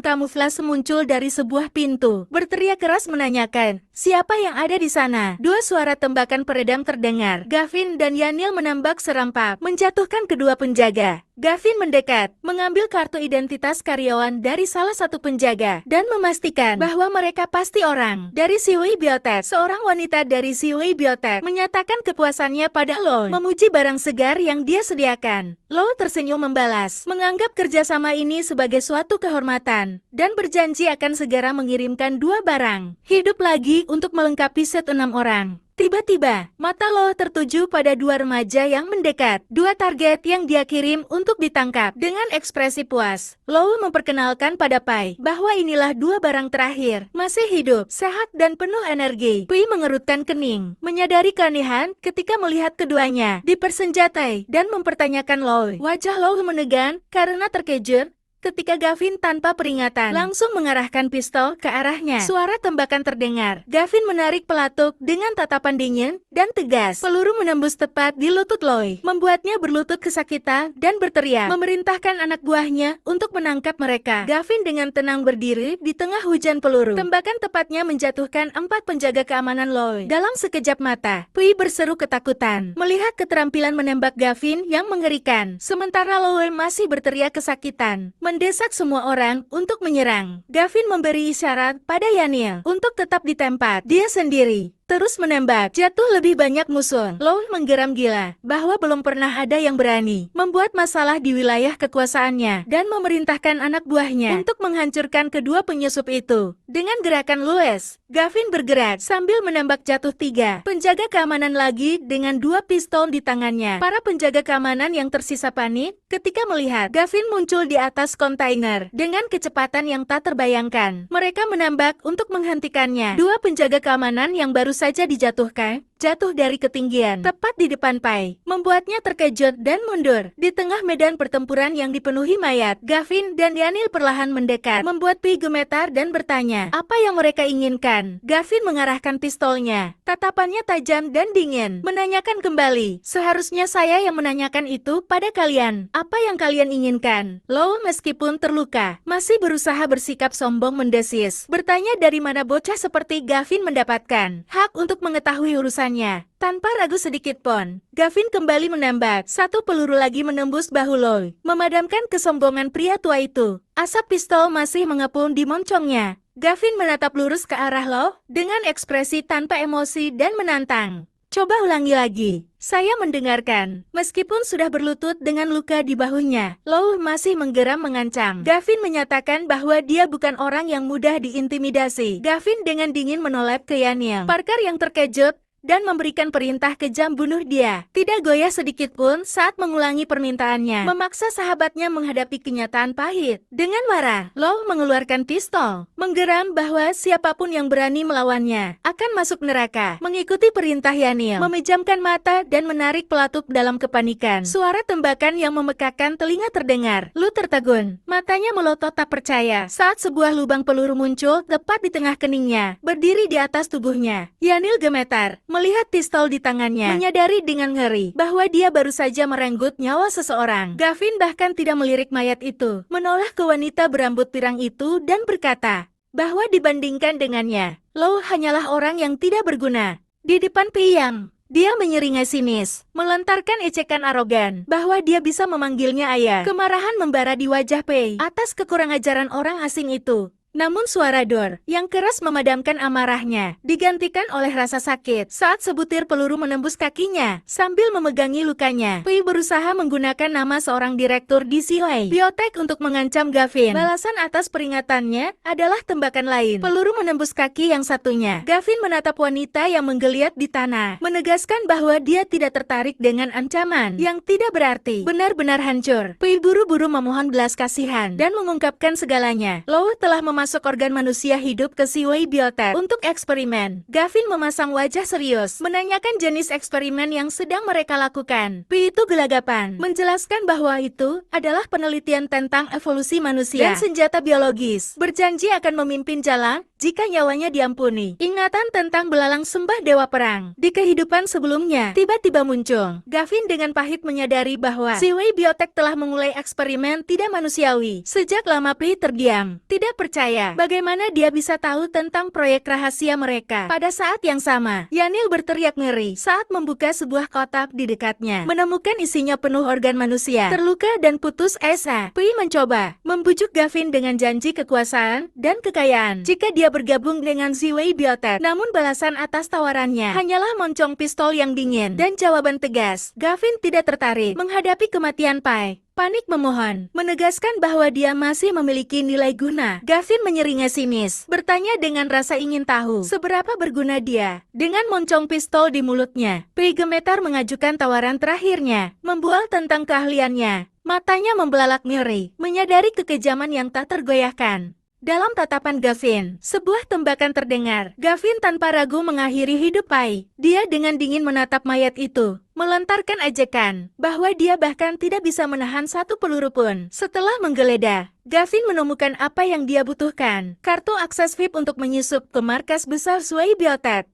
kamuflase muncul dari sebuah pintu, berteriak keras menanyakan, siapa yang ada di sana? 2 suara tembakan peredam terdengar. Gavin dan Yanil menembak serampak, menjatuhkan kedua penjaga. Gavin mendekat, mengambil kartu identitas karyawan dari salah satu penjaga, dan memastikan bahwa mereka pasti orang dari Siwei Biotech. Seorang wanita dari Siwei Biotech menyatakan kepuasannya pada Lo, memuji barang segar yang dia sediakan. Lo tersenyum membalas, menganggap kerjasama ini sebagai suatu kehormatan, dan berjanji akan segera mengirimkan 2 barang hidup lagi untuk melengkapi set 6 orang. Tiba-tiba, mata Lo tertuju pada 2 remaja yang mendekat, 2 target yang dia kirim untuk ditangkap. Dengan ekspresi puas, Lo memperkenalkan pada Pai bahwa inilah 2 barang terakhir, masih hidup, sehat dan penuh energi. Pai mengerutkan kening, menyadari keanehan ketika melihat keduanya dipersenjatai dan mempertanyakan Lo. Wajah Lo menegang karena terkejut ketika Gavin tanpa peringatan langsung mengarahkan pistol ke arahnya. Suara tembakan terdengar. Gavin menarik pelatuk dengan tatapan dingin dan tegas. Peluru menembus tepat di lutut Loy, membuatnya berlutut kesakitan dan berteriak, memerintahkan anak buahnya untuk menangkap mereka. Gavin dengan tenang berdiri di tengah hujan peluru. Tembakan tepatnya menjatuhkan 4 penjaga keamanan Loy. Dalam sekejap mata, Pui berseru ketakutan melihat keterampilan menembak Gavin yang mengerikan. Sementara Loy masih berteriak kesakitan, mendesak semua orang untuk menyerang. Gavin memberi isyarat pada Yanil untuk tetap di tempat. Dia sendiri terus menembak. Jatuh lebih banyak musuh. Lo menggeram gila bahwa belum pernah ada yang berani membuat masalah di wilayah kekuasaannya dan memerintahkan anak buahnya untuk menghancurkan kedua penyusup itu. Dengan gerakan luwes, Gavin bergerak sambil menembak jatuh 3 penjaga keamanan lagi dengan 2 pistol di tangannya. Para penjaga keamanan yang tersisa panik ketika melihat Gavin muncul di atas kontainer dengan kecepatan yang tak terbayangkan. Mereka menembak untuk menghentikannya. 2 penjaga keamanan yang baru saja dijatuhkan, jatuh dari ketinggian, tepat di depan Pai, membuatnya terkejut dan mundur. Di tengah medan pertempuran yang dipenuhi mayat, Gavin dan Yanil perlahan mendekat, membuat Pai gemetar dan bertanya, apa yang mereka inginkan? Gavin mengarahkan pistolnya, tatapannya tajam dan dingin, menanyakan kembali, seharusnya saya yang menanyakan itu pada kalian. Apa yang kalian inginkan? Lo meskipun terluka, masih berusaha bersikap sombong mendesis, bertanya dari mana bocah seperti Gavin mendapatkan hak untuk mengetahui urusannya. Tanpa ragu sedikit pun, Gavin kembali menembak. 1 peluru lagi menembus bahu Loy, memadamkan kesombongan pria tua itu. Asap pistol masih mengepul di moncongnya. Gavin menatap lurus ke arah Lo dengan ekspresi tanpa emosi dan menantang. Coba ulangi lagi. Saya mendengarkan. Meskipun sudah berlutut dengan luka di bahunya, Lo masih menggeram mengancam. Gavin menyatakan bahwa dia bukan orang yang mudah diintimidasi. Gavin dengan dingin menoleh ke Yanil. Parker yang terkejut dan memberikan perintah kejam bunuh dia. Tidak goyah sedikit pun saat mengulangi permintaannya, memaksa sahabatnya menghadapi kenyataan pahit. Dengan marah, Law mengeluarkan pistol, menggeram bahwa siapapun yang berani melawannya akan masuk neraka. Mengikuti perintah Yanil, memejamkan mata dan menarik pelatuk dalam kepanikan. Suara tembakan yang memekakan telinga terdengar. Lu tertegun, matanya melotot tak percaya saat sebuah lubang peluru muncul tepat di tengah keningnya, berdiri di atas tubuhnya. Yanil gemetar melihat pistol di tangannya, menyadari dengan ngeri bahwa dia baru saja merenggut nyawa seseorang. Gavin bahkan tidak melirik mayat itu, menoleh ke wanita berambut pirang itu dan berkata bahwa dibandingkan dengannya, Law hanyalah orang yang tidak berguna. Di depan Piyang, dia menyeringai sinis, melontarkan ejekan arogan bahwa dia bisa memanggilnya ayah. Kemarahan membara di wajah Pei atas kekurangajaran orang asing itu. Namun suara Dor yang keras memadamkan amarahnya, digantikan oleh rasa sakit saat sebutir peluru menembus kakinya. Sambil memegangi lukanya, Pei berusaha menggunakan nama seorang direktur di DCOA Biotech untuk mengancam Gavin. Balasan atas peringatannya adalah tembakan lain. Peluru menembus kaki yang satunya. Gavin menatap wanita yang menggeliat di tanah, menegaskan bahwa dia tidak tertarik dengan ancaman yang tidak berarti. Benar-benar hancur. Pei buru-buru memohon belas kasihan dan mengungkapkan segalanya. Law telah masuk organ manusia hidup ke DCOA Biotech untuk eksperimen. Gavin memasang wajah serius, menanyakan jenis eksperimen yang sedang mereka lakukan. Pi itu gelagapan, menjelaskan bahwa itu adalah penelitian tentang evolusi manusia dan senjata biologis. Berjanji akan memimpin jalan jika nyawanya diampuni. Ingatan tentang belalang sembah dewa perang di kehidupan sebelumnya tiba-tiba muncul. Gavin dengan pahit menyadari bahwa DCOA Biotech telah memulai eksperimen tidak manusiawi. Sejak lama Pi terdiam, tidak percaya bagaimana dia bisa tahu tentang proyek rahasia mereka. Pada saat yang sama, Yanil berteriak ngeri saat membuka sebuah kotak di dekatnya, menemukan isinya penuh organ manusia, terluka dan putus asa. Pi mencoba membujuk Gavin dengan janji kekuasaan dan kekayaan jika dia bergabung dengan DCOA Biotech. Namun balasan atas tawarannya hanyalah moncong pistol yang dingin dan jawaban tegas. Gavin tidak tertarik menghadapi kematian Pai. Panik memohon, menegaskan bahwa dia masih memiliki nilai guna. Gavin menyeringai sinis, bertanya dengan rasa ingin tahu seberapa berguna dia. Dengan moncong pistol di mulutnya, Pei gemetar mengajukan tawaran terakhirnya, membual tentang keahliannya. Matanya membelalak ngeri, menyadari kekejaman yang tak tergoyahkan. Dalam tatapan Gavin, sebuah tembakan terdengar. Gavin tanpa ragu mengakhiri hidup Pai. Dia dengan dingin menatap mayat itu, melontarkan ejekan bahwa dia bahkan tidak bisa menahan satu peluru pun. Setelah menggeledah, Gavin menemukan apa yang dia butuhkan, kartu akses VIP untuk menyusup ke markas besar DCOA Biotech.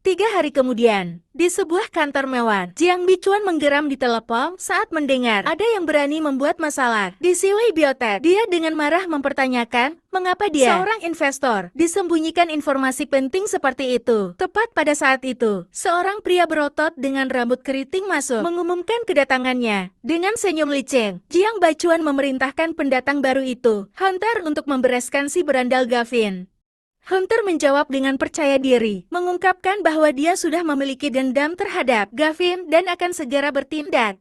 3 hari kemudian, di sebuah kantor mewah, Jiang Bichuan menggeram di telepon saat mendengar ada yang berani membuat masalah di DCOA Biotech. Dia dengan marah mempertanyakan mengapa dia, seorang investor, disembunyikan informasi penting seperti itu. Tepat pada saat itu, seorang pria berotot dengan rambut keriting masuk, mengumumkan kedatangannya. Dengan senyum licin, Jiang Bichuan memerintahkan pendatang baru itu, Hunter, untuk membereskan si berandal Gavin. Hunter menjawab dengan percaya diri, mengungkapkan bahwa dia sudah memiliki dendam terhadap Gavin dan akan segera bertindak.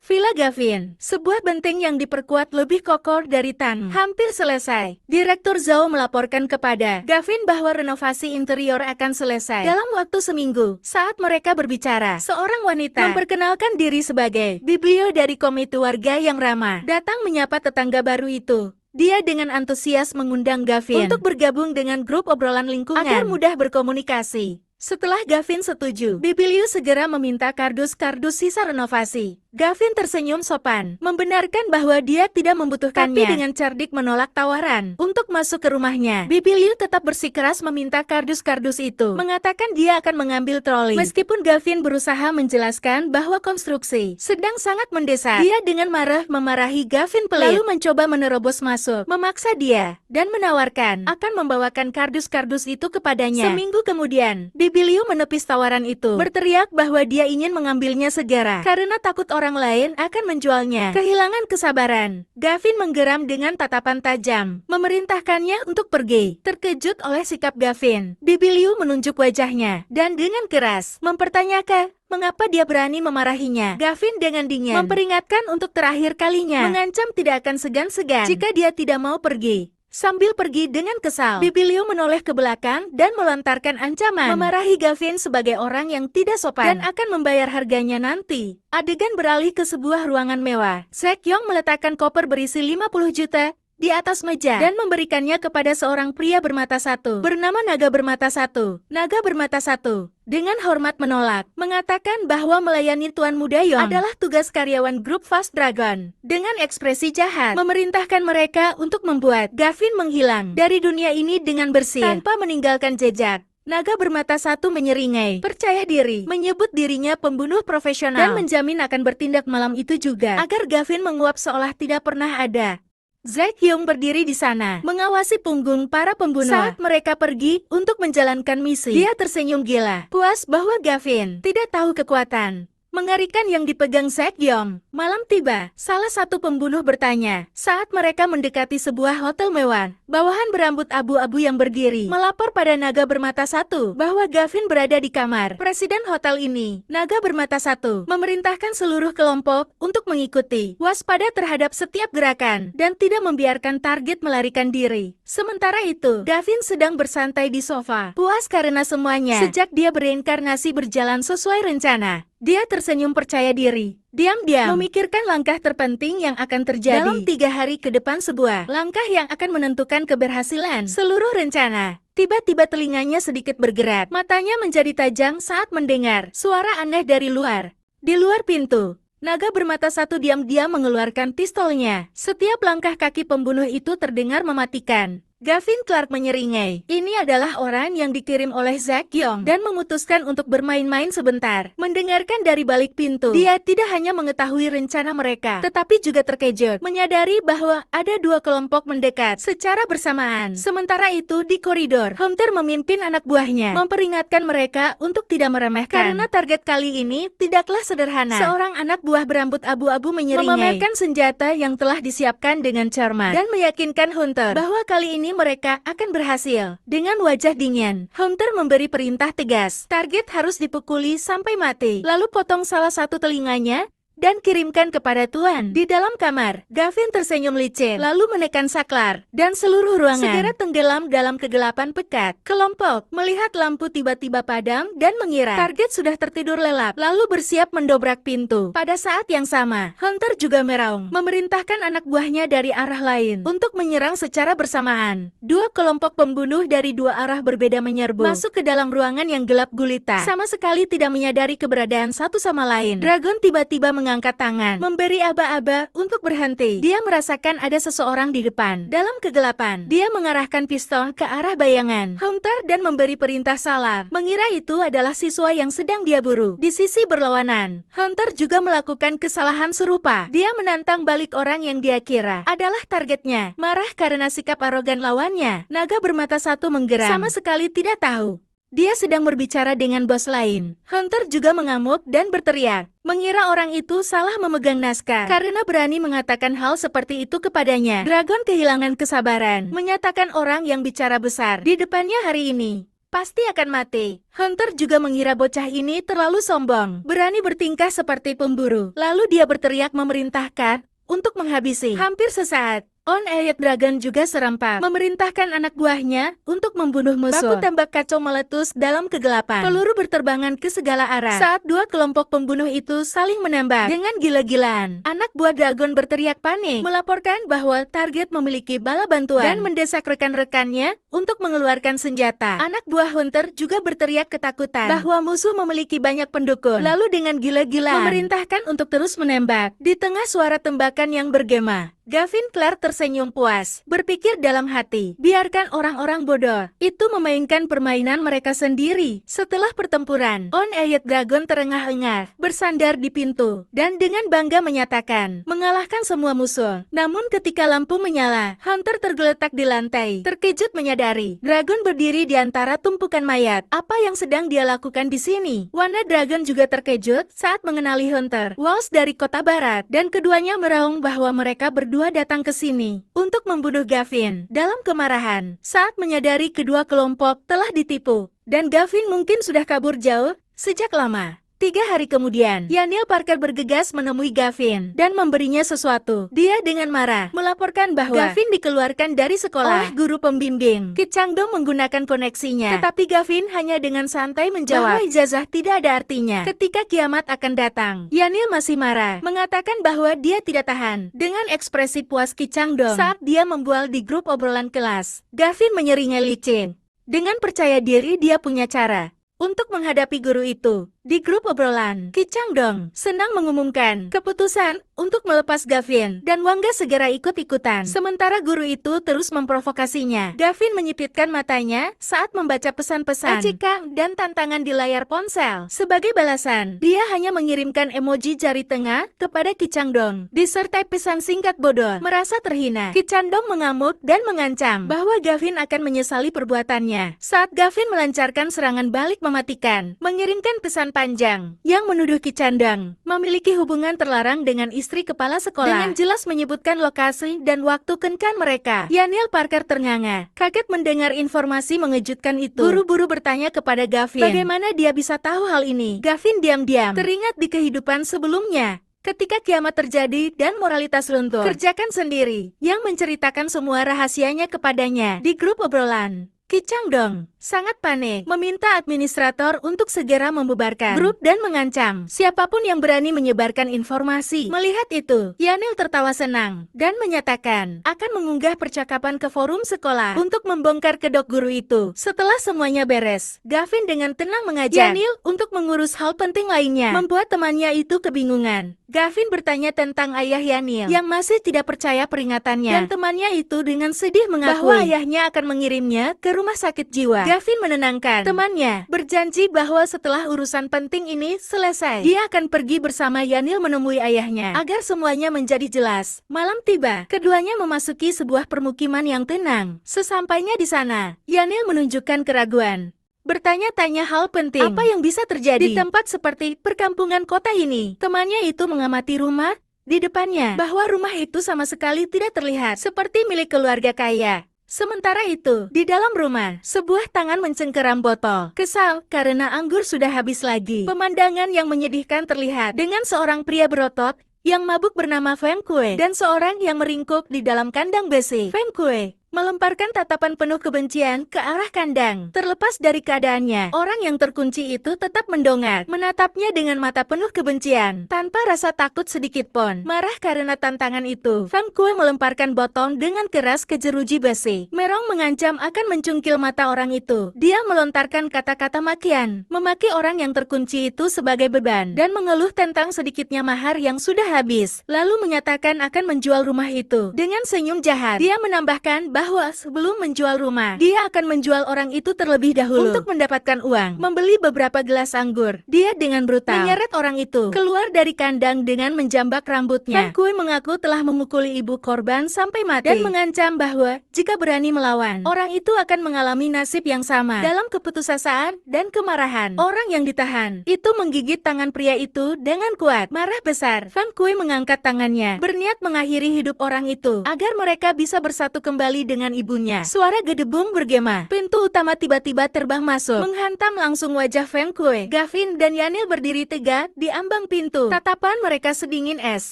Villa Gavin, sebuah benteng yang diperkuat lebih kokoh dari tanah, hampir selesai. Direktur Zhao melaporkan kepada Gavin bahwa renovasi interior akan selesai dalam waktu seminggu. Saat mereka berbicara, seorang wanita memperkenalkan diri sebagai Biblio dari komite warga yang ramah, datang menyapa tetangga baru itu. Dia dengan antusias mengundang Gavin untuk bergabung dengan grup obrolan lingkungan agar mudah berkomunikasi. Setelah Gavin setuju, Bibiliu segera meminta kardus-kardus sisa renovasi. Gavin tersenyum sopan, membenarkan bahwa dia tidak membutuhkannya, tapi dengan cerdik menolak tawaran untuk masuk ke rumahnya. Bibiliu tetap bersikeras meminta kardus-kardus itu, mengatakan dia akan mengambil troli. Meskipun Gavin berusaha menjelaskan bahwa konstruksi sedang sangat mendesak, dia dengan marah memarahi Gavin pelit, lalu mencoba menerobos masuk, memaksa dia, dan menawarkan akan membawakan kardus-kardus itu kepadanya. Seminggu kemudian, Bibiliu menepis tawaran itu, berteriak bahwa dia ingin mengambilnya segera, karena takut orang lain akan menjualnya. Kehilangan kesabaran, Gavin menggeram dengan tatapan tajam, memerintahkannya untuk pergi. Terkejut oleh sikap Gavin, Bibiliu menunjuk wajahnya, dan dengan keras mempertanyakan mengapa dia berani memarahinya. Gavin dengan dingin memperingatkan untuk terakhir kalinya, mengancam tidak akan segan-segan jika dia tidak mau pergi. sambil pergi dengan kesal. Bibi Liu menoleh ke belakang dan melontarkan ancaman, memarahi Gavin sebagai orang yang tidak sopan dan akan membayar harganya nanti. Adegan beralih ke sebuah ruangan mewah. Zack Yong meletakkan koper berisi 50 juta di atas meja dan memberikannya kepada seorang pria bermata satu bernama Naga Bermata Satu. Naga Bermata Satu dengan hormat menolak, mengatakan bahwa melayani Tuan Muda Yong adalah tugas karyawan grup Fast Dragon. Dengan ekspresi jahat, memerintahkan mereka untuk membuat Gavin menghilang dari dunia ini dengan bersih tanpa meninggalkan jejak. Naga Bermata Satu menyeringai, percaya diri, menyebut dirinya pembunuh profesional dan menjamin akan bertindak malam itu juga agar Gavin menguap seolah tidak pernah ada. Zack Yong berdiri di sana, mengawasi punggung para pembunuh saat mereka pergi untuk menjalankan misi. Dia tersenyum gila, puas bahwa Gavin tidak tahu kekuatan mengerikan yang dipegang Zack Yong. Malam tiba, salah satu pembunuh bertanya saat mereka mendekati sebuah hotel mewah. Bawahan berambut abu-abu yang berdiri melapor pada Naga Bermata Satu bahwa Gavin berada di kamar presiden hotel ini. Naga Bermata Satu memerintahkan seluruh kelompok untuk mengikuti, waspada terhadap setiap gerakan dan tidak membiarkan target melarikan diri. Sementara itu, Gavin sedang bersantai di sofa, puas karena semuanya sejak dia bereinkarnasi berjalan sesuai rencana. Dia tersenyum percaya diri, diam-diam memikirkan langkah terpenting yang akan terjadi dalam 3 hari ke depan, sebuah langkah yang akan menentukan keberhasilan seluruh rencana. Tiba-tiba telinganya sedikit bergerak, matanya menjadi tajam saat mendengar suara aneh dari luar. Di luar pintu, Naga Bermata Satu diam-diam mengeluarkan pistolnya. Setiap langkah kaki pembunuh itu terdengar mematikan. Gavin Clark menyeringai. Ini adalah orang yang dikirim oleh Zack Yong dan memutuskan untuk bermain-main sebentar. Mendengarkan dari balik pintu, dia tidak hanya mengetahui rencana mereka, tetapi juga terkejut menyadari bahwa ada 2 kelompok mendekat secara bersamaan. Sementara itu di koridor, Hunter memimpin anak buahnya, memperingatkan mereka untuk tidak meremehkan karena target kali ini tidaklah sederhana. Seorang anak buah berambut abu-abu menyeringai, memamerkan senjata yang telah disiapkan dengan cermat dan meyakinkan Hunter bahwa kali ini mereka akan berhasil. Dengan wajah dingin, Hunter memberi perintah tegas. Target harus dipukuli sampai mati. Lalu potong salah satu telinganya dan kirimkan kepada Tuan. Di dalam kamar, Gavin tersenyum licin, lalu menekan saklar, dan seluruh ruangan segera tenggelam dalam kegelapan pekat. Kelompok melihat lampu tiba-tiba padam dan mengira target sudah tertidur lelap, lalu bersiap mendobrak pintu. Pada saat yang sama, Hunter juga meraung, memerintahkan anak buahnya dari arah lain untuk menyerang secara bersamaan. 2 kelompok pembunuh dari 2 arah berbeda menyerbu masuk ke dalam ruangan yang gelap gulita, sama sekali tidak menyadari keberadaan satu sama lain. Dragon tiba-tiba mengangkat tangan, memberi aba-aba untuk berhenti. Dia merasakan ada seseorang di depan. Dalam kegelapan, dia mengarahkan pistol ke arah bayangan Hunter dan memberi perintah salah, mengira itu adalah siswa yang sedang dia buru. Di sisi berlawanan, Hunter juga melakukan kesalahan serupa. Dia menantang balik orang yang dia kira adalah targetnya. Marah karena sikap arogan lawannya, Naga Bermata Satu menggeram, sama sekali tidak tahu dia sedang berbicara dengan bos lain. Hunter juga mengamuk dan berteriak, mengira orang itu salah memegang naskah karena berani mengatakan hal seperti itu kepadanya. Dragon kehilangan kesabaran, menyatakan orang yang bicara besar di depannya hari ini pasti akan mati. Hunter juga mengira bocah ini terlalu sombong, berani bertingkah seperti pemburu. Lalu dia berteriak memerintahkan untuk menghabisi. Hampir sesaat, On Ayat Dragon juga serempak, memerintahkan anak buahnya untuk membunuh musuh. Baku tembak kacau meletus dalam kegelapan. Peluru berterbangan ke segala arah saat 2 kelompok pembunuh itu saling menembak dengan gila-gilaan. Anak buah Dragon berteriak panik, melaporkan bahwa target memiliki bala bantuan dan mendesak rekan-rekannya untuk mengeluarkan senjata. Anak buah Hunter juga berteriak ketakutan bahwa musuh memiliki banyak pendukung. Lalu dengan gila-gilaan memerintahkan untuk terus menembak. Di tengah suara tembakan yang bergema, Gavin Clark tersenyum puas, berpikir dalam hati, biarkan orang-orang bodoh itu memainkan permainan mereka sendiri. Setelah pertempuran, On Ayat Dragon terengah-engah, bersandar di pintu, dan dengan bangga menyatakan mengalahkan semua musuh. Namun ketika lampu menyala, Hunter tergeletak di lantai, terkejut menyadari Dragon berdiri di antara tumpukan mayat. Apa yang sedang dia lakukan di sini? Warna Dragon juga terkejut saat mengenali Hunter, Walsh dari kota barat, dan keduanya meraung bahwa mereka berdua datang ke sini untuk membunuh Gavin. Dalam kemarahan, saat menyadari kedua kelompok telah ditipu, dan Gavin mungkin sudah kabur jauh sejak lama. 3 hari kemudian, Yanil Parker bergegas menemui Gavin dan memberinya sesuatu. Dia dengan marah melaporkan bahwa Gavin dikeluarkan dari sekolah oleh guru pembimbing. Kit Changdong menggunakan koneksinya, tetapi Gavin hanya dengan santai menjawab bahwa ijazah tidak ada artinya ketika kiamat akan datang. Yanil masih marah, mengatakan bahwa dia tidak tahan dengan ekspresi puas Kit Changdong saat dia membual di grup obrolan kelas. Gavin menyeringai licin. Dengan percaya diri dia punya cara untuk menghadapi guru itu. Di grup obrolan, Kit Changdong senang mengumumkan keputusan untuk melepas Gavin dan Wangga segera ikut-ikutan. Sementara guru itu terus memprovokasinya. Gavin menyipitkan matanya saat membaca pesan-pesan OJK dan tantangan di layar ponsel. Sebagai balasan, dia hanya mengirimkan emoji jari tengah kepada Kit Changdong disertai pesan singkat bodoh. Merasa terhina, Kit Changdong mengamuk dan mengancam bahwa Gavin akan menyesali perbuatannya. Saat Gavin melancarkan serangan balik mematikan, mengirimkan pesan panjang yang menuduh Kit Changdong memiliki hubungan terlarang dengan istri kepala sekolah. Dengan jelas menyebutkan lokasi dan waktu kencan mereka. Yanil Parker ternganga, kaget mendengar informasi mengejutkan itu. Buru-buru bertanya kepada Gavin, bagaimana dia bisa tahu hal ini? Gavin diam-diam teringat di kehidupan sebelumnya. Ketika kiamat terjadi dan moralitas runtuh, kerjakan sendiri, yang menceritakan semua rahasianya kepadanya di grup obrolan. Kit Changdong sangat panik, meminta administrator untuk segera membubarkan grup dan mengancam siapapun yang berani menyebarkan informasi. Melihat itu, Yanil tertawa senang dan menyatakan akan mengunggah percakapan ke forum sekolah untuk membongkar kedok guru itu. Setelah semuanya beres, Gavin dengan tenang mengajak Yanil untuk mengurus hal penting lainnya, membuat temannya itu kebingungan. Gavin bertanya tentang ayah Yanil yang masih tidak percaya peringatannya, dan temannya itu dengan sedih mengakui bahwa ayahnya akan mengirimnya ke rumah sakit jiwa. Gavin menenangkan temannya, berjanji bahwa setelah urusan penting ini selesai, dia akan pergi bersama Yanil menemui ayahnya agar semuanya menjadi jelas. Malam tiba, keduanya memasuki sebuah permukiman yang tenang. Sesampainya di sana, Yanil menunjukkan keraguan, bertanya-tanya hal penting. Apa yang bisa terjadi di tempat seperti perkampungan kota ini? Temannya itu mengamati rumah di depannya, bahwa rumah itu sama sekali tidak terlihat seperti milik keluarga kaya. Sementara itu, di dalam rumah, sebuah tangan mencengkeram botol. Kesal karena anggur sudah habis lagi. Pemandangan yang menyedihkan terlihat dengan seorang pria berotot yang mabuk bernama Feng Kuei dan seorang yang meringkuk di dalam kandang besi. Feng Kuei melemparkan tatapan penuh kebencian ke arah kandang. Terlepas dari keadaannya, orang yang terkunci itu tetap mendongak, menatapnya dengan mata penuh kebencian, tanpa rasa takut sedikit pun. Marah karena tantangan itu, Feng Kuei melemparkan botol dengan keras ke jeruji besi. Merong mengancam akan mencungkil mata orang itu. Dia melontarkan kata-kata makian, memaki orang yang terkunci itu sebagai beban, dan mengeluh tentang sedikitnya mahar yang sudah habis. Lalu menyatakan akan menjual rumah itu. Dengan senyum jahat, dia menambahkan bahwa sebelum menjual rumah, dia akan menjual orang itu terlebih dahulu untuk mendapatkan uang. Membeli beberapa gelas anggur. Dia dengan brutal menyeret orang itu keluar dari kandang dengan menjambak rambutnya. Feng Kuei mengaku telah memukuli ibu korban sampai mati dan mengancam bahwa jika berani melawan, orang itu akan mengalami nasib yang sama. Dalam keputusasaan dan kemarahan, orang yang ditahan itu menggigit tangan pria itu dengan kuat. Marah besar, Feng Kuei mengangkat tangannya, berniat mengakhiri hidup orang itu agar mereka bisa bersatu kembali dengan ibunya. Suara gedebung bergema. Pintu utama tiba-tiba terbang masuk, menghantam langsung wajah Feng Kuei. Gavin dan Yanil berdiri tegak di ambang pintu. Tatapan mereka sedingin es.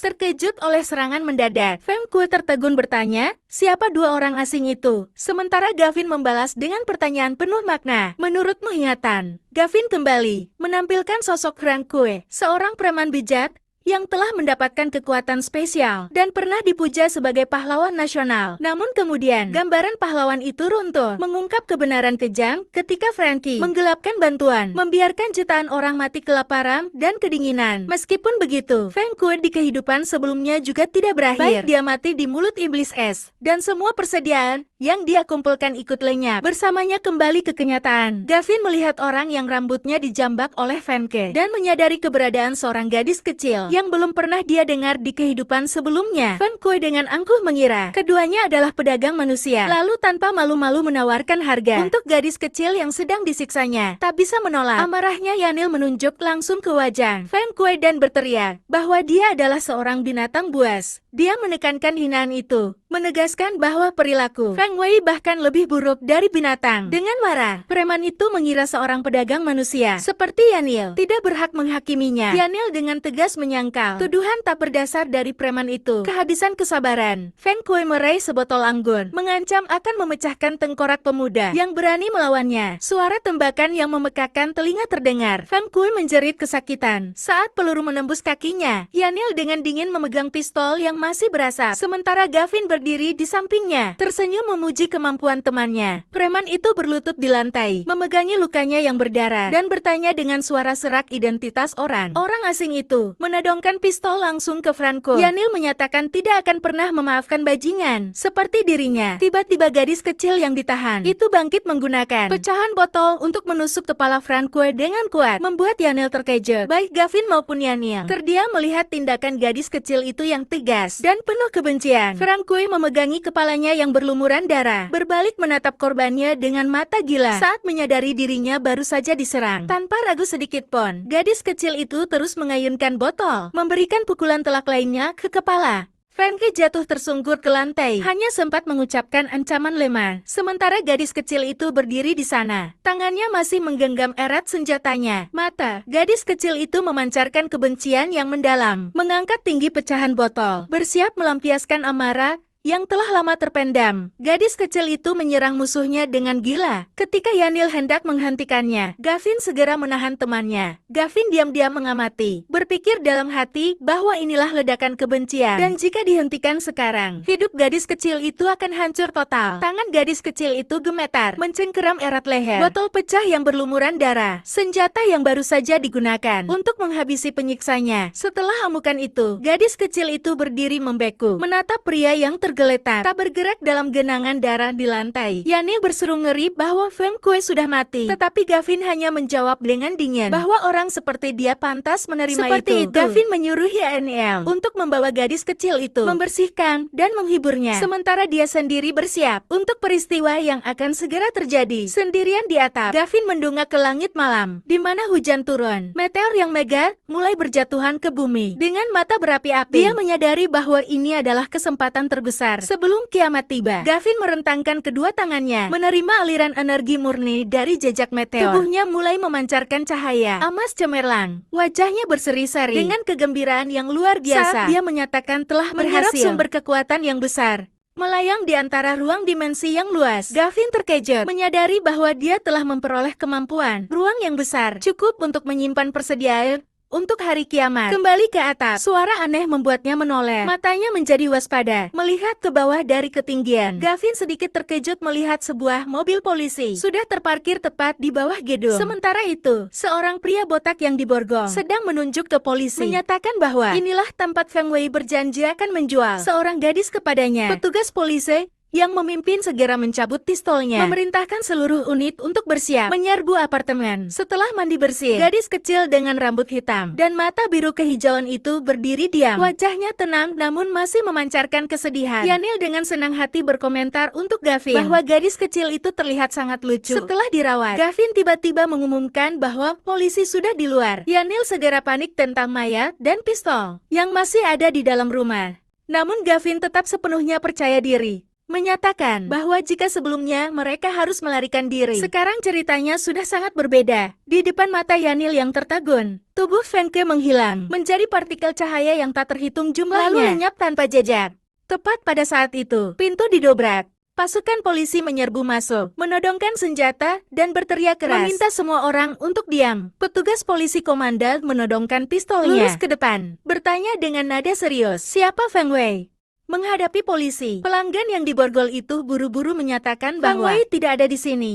Terkejut oleh serangan mendadak, Feng Kuei tertegun bertanya, siapa dua orang asing itu? Sementara Gavin membalas dengan pertanyaan penuh makna. Menurutmu ingatan? Gavin kembali menampilkan sosok Feng Kuei, seorang preman bejat yang telah mendapatkan kekuatan spesial dan pernah dipuja sebagai pahlawan nasional. Namun kemudian, gambaran pahlawan itu runtuh, mengungkap kebenaran kejam ketika Frankie menggelapkan bantuan, membiarkan jutaan orang mati kelaparan dan kedinginan. Meskipun begitu, Feng Kuei di kehidupan sebelumnya juga tidak berakhir. Baik dia mati di mulut iblis es, dan semua persediaan yang dia kumpulkan ikut lenyap. Bersamanya kembali ke kenyataan. Gavin melihat orang yang rambutnya dijambak oleh Feng Kuei dan menyadari keberadaan seorang gadis kecil yang belum pernah dia dengar di kehidupan sebelumnya. Feng Kuei dengan angkuh mengira keduanya adalah pedagang manusia, lalu tanpa malu-malu menawarkan harga untuk gadis kecil yang sedang disiksanya. Tak bisa menolak. Amarahnya Yanil menunjuk langsung ke wajah Feng Kuei dan berteriak bahwa dia adalah seorang binatang buas. Dia menekankan hinaan itu menegaskan bahwa perilaku Feng Wei bahkan lebih buruk dari binatang. Dengan marah, preman itu mengira seorang pedagang manusia seperti Yanil tidak berhak menghakiminya. Yanil dengan tegas menyangkal tuduhan tak berdasar dari preman itu. Kehabisan kesabaran, Feng Kui meraih sebotol anggur, mengancam akan memecahkan tengkorak pemuda yang berani melawannya. Suara tembakan yang memekakan telinga terdengar. Feng Kui menjerit kesakitan saat peluru menembus kakinya. Yanil dengan dingin memegang pistol yang masih berasap, sementara Gavin berdiri di sampingnya, tersenyum memuji kemampuan temannya. Preman itu berlutut di lantai, memegangi lukanya yang berdarah, dan bertanya dengan suara serak identitas orang. Orang asing itu menodongkan pistol langsung ke Franco. Yanil menyatakan tidak akan pernah memaafkan bajingan seperti dirinya. Tiba-tiba gadis kecil yang ditahan itu bangkit menggunakan pecahan botol untuk menusuk kepala Franco dengan kuat, membuat Yanil terkejut. Baik Gavin maupun Yanil terdiam melihat tindakan gadis kecil itu yang tegas dan penuh kebencian. Franco memegangi kepalanya yang berlumuran darah, berbalik menatap korbannya dengan mata gila saat menyadari dirinya baru saja diserang. Tanpa ragu sedikit pun, gadis kecil itu terus mengayunkan botol, memberikan pukulan telak lainnya ke kepala. Frankie jatuh tersungkur ke lantai, hanya sempat mengucapkan ancaman lemah. Sementara gadis kecil itu berdiri di sana. Tangannya masih menggenggam erat senjatanya. Mata gadis kecil itu memancarkan kebencian yang mendalam, mengangkat tinggi pecahan botol, bersiap melampiaskan amarah yang telah lama terpendam. Gadis kecil itu menyerang musuhnya dengan gila. Ketika Yanil hendak menghentikannya, Gavin segera menahan temannya. Gavin diam-diam mengamati, berpikir dalam hati bahwa inilah ledakan kebencian, dan jika dihentikan sekarang, hidup gadis kecil itu akan hancur total. Tangan gadis kecil itu gemetar, mencengkeram erat leher, botol pecah yang berlumuran darah, senjata yang baru saja digunakan untuk menghabisi penyiksanya. Setelah amukan itu, gadis kecil itu berdiri membeku, menatap pria yang tergeletak, tak bergerak dalam genangan darah di lantai. Yanil berseru ngeri bahwa Feng Kui sudah mati, tetapi Gavin hanya menjawab dengan dingin bahwa orang seperti dia pantas menerima itu. Gavin menyuruh Yanil untuk membawa gadis kecil itu, membersihkan dan menghiburnya, sementara dia sendiri bersiap untuk peristiwa yang akan segera terjadi. Sendirian di atap, Gavin mendongak ke langit malam, di mana hujan turun. Meteor yang megah mulai berjatuhan ke bumi. Dengan mata berapi-api, dia menyadari bahwa ini adalah kesempatan terbesar sebelum kiamat tiba. Gavin merentangkan kedua tangannya, menerima aliran energi murni dari jejak meteor. Tubuhnya mulai memancarkan cahaya emas cemerlang. Wajahnya berseri-seri dengan kegembiraan yang luar biasa. Saat dia menyatakan telah berhasil sumber kekuatan yang besar melayang di antara ruang dimensi yang luas. Gavin terkejut, menyadari bahwa dia telah memperoleh kemampuan ruang yang besar, cukup untuk menyimpan persediaan untuk hari kiamat. Kembali ke atap, suara aneh membuatnya menoleh. Matanya menjadi waspada, melihat ke bawah dari ketinggian. Gavin sedikit terkejut melihat sebuah mobil polisi sudah terparkir tepat di bawah gedung. Sementara itu, seorang pria botak yang diborgol sedang menunjuk ke polisi, menyatakan bahwa inilah tempat Feng Wei berjanji akan menjual seorang gadis kepadanya. Petugas polisi yang memimpin segera mencabut pistolnya, memerintahkan seluruh unit untuk bersiap menyerbu apartemen. Setelah mandi bersih, gadis kecil dengan rambut hitam dan mata biru kehijauan itu berdiri diam. Wajahnya tenang namun masih memancarkan kesedihan. Yanil dengan senang hati berkomentar untuk Gavin bahwa gadis kecil itu terlihat sangat lucu. Setelah dirawat, Gavin tiba-tiba mengumumkan bahwa polisi sudah di luar. Yanil segera panik tentang mayat dan pistol yang masih ada di dalam rumah. Namun Gavin tetap sepenuhnya percaya diri, menyatakan bahwa jika sebelumnya mereka harus melarikan diri, sekarang ceritanya sudah sangat berbeda. Di depan mata Yanil yang tertegun, tubuh Feng Ke menghilang, menjadi partikel cahaya yang tak terhitung jumlahnya, lalu lenyap tanpa jejak. Tepat pada saat itu, pintu didobrak. Pasukan polisi menyerbu masuk, menodongkan senjata, dan berteriak keras, meminta semua orang untuk diam. Petugas polisi komandan menodongkan pistolnya lurus ke depan, bertanya dengan nada serius, "Siapa Feng Wei?" Menghadapi polisi, pelanggan yang diborgol itu buru-buru menyatakan bahwa Feng Wei tidak ada di sini.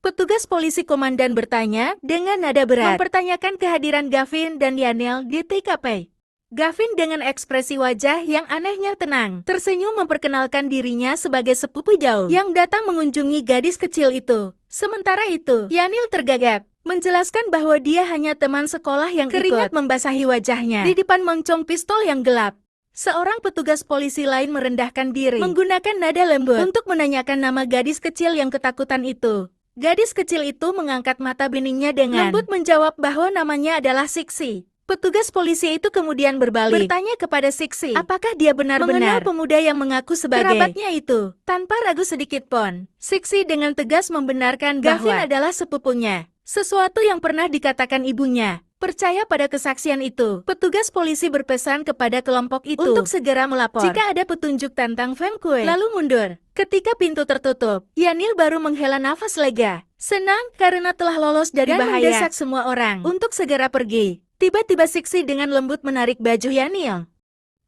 Petugas polisi komandan bertanya dengan nada berat, mempertanyakan kehadiran Gavin dan Yanil di TKP. Gavin dengan ekspresi wajah yang anehnya tenang, tersenyum memperkenalkan dirinya sebagai sepupu jauh yang datang mengunjungi gadis kecil itu. Sementara itu, Yanil tergagap, menjelaskan bahwa dia hanya teman sekolah yang keringat membasahi wajahnya di depan moncong pistol yang gelap. Seorang petugas polisi lain merendahkan diri, menggunakan nada lembut untuk menanyakan nama gadis kecil yang ketakutan itu. Gadis kecil itu mengangkat mata beningnya dengan lembut menjawab bahwa namanya adalah Sixi. Petugas polisi itu kemudian berbalik, bertanya kepada Sixi, apakah dia benar-benar mengenal pemuda yang mengaku sebagai kerabatnya itu. Tanpa ragu sedikit pun, Sixi dengan tegas membenarkan Gavin adalah sepupunya. Sesuatu yang pernah dikatakan ibunya. Percaya pada kesaksian itu, petugas polisi berpesan kepada kelompok itu untuk segera melapor jika ada petunjuk tentang Feng Kuei, lalu mundur. Ketika pintu tertutup, Yanil baru menghela nafas lega. Senang karena telah lolos dari bahaya dan mendesak semua orang untuk segera pergi. Tiba-tiba Sixi dengan lembut menarik baju Yanil,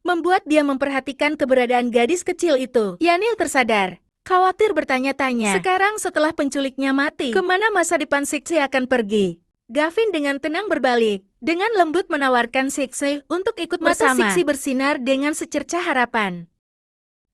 membuat dia memperhatikan keberadaan gadis kecil itu. Yanil tersadar, khawatir bertanya-tanya. Sekarang setelah penculiknya mati, kemana masa depan Sixi akan pergi? Gavin dengan tenang berbalik, dengan lembut menawarkan Sixi untuk ikut bersama. Mata Sixi bersinar dengan secercah harapan.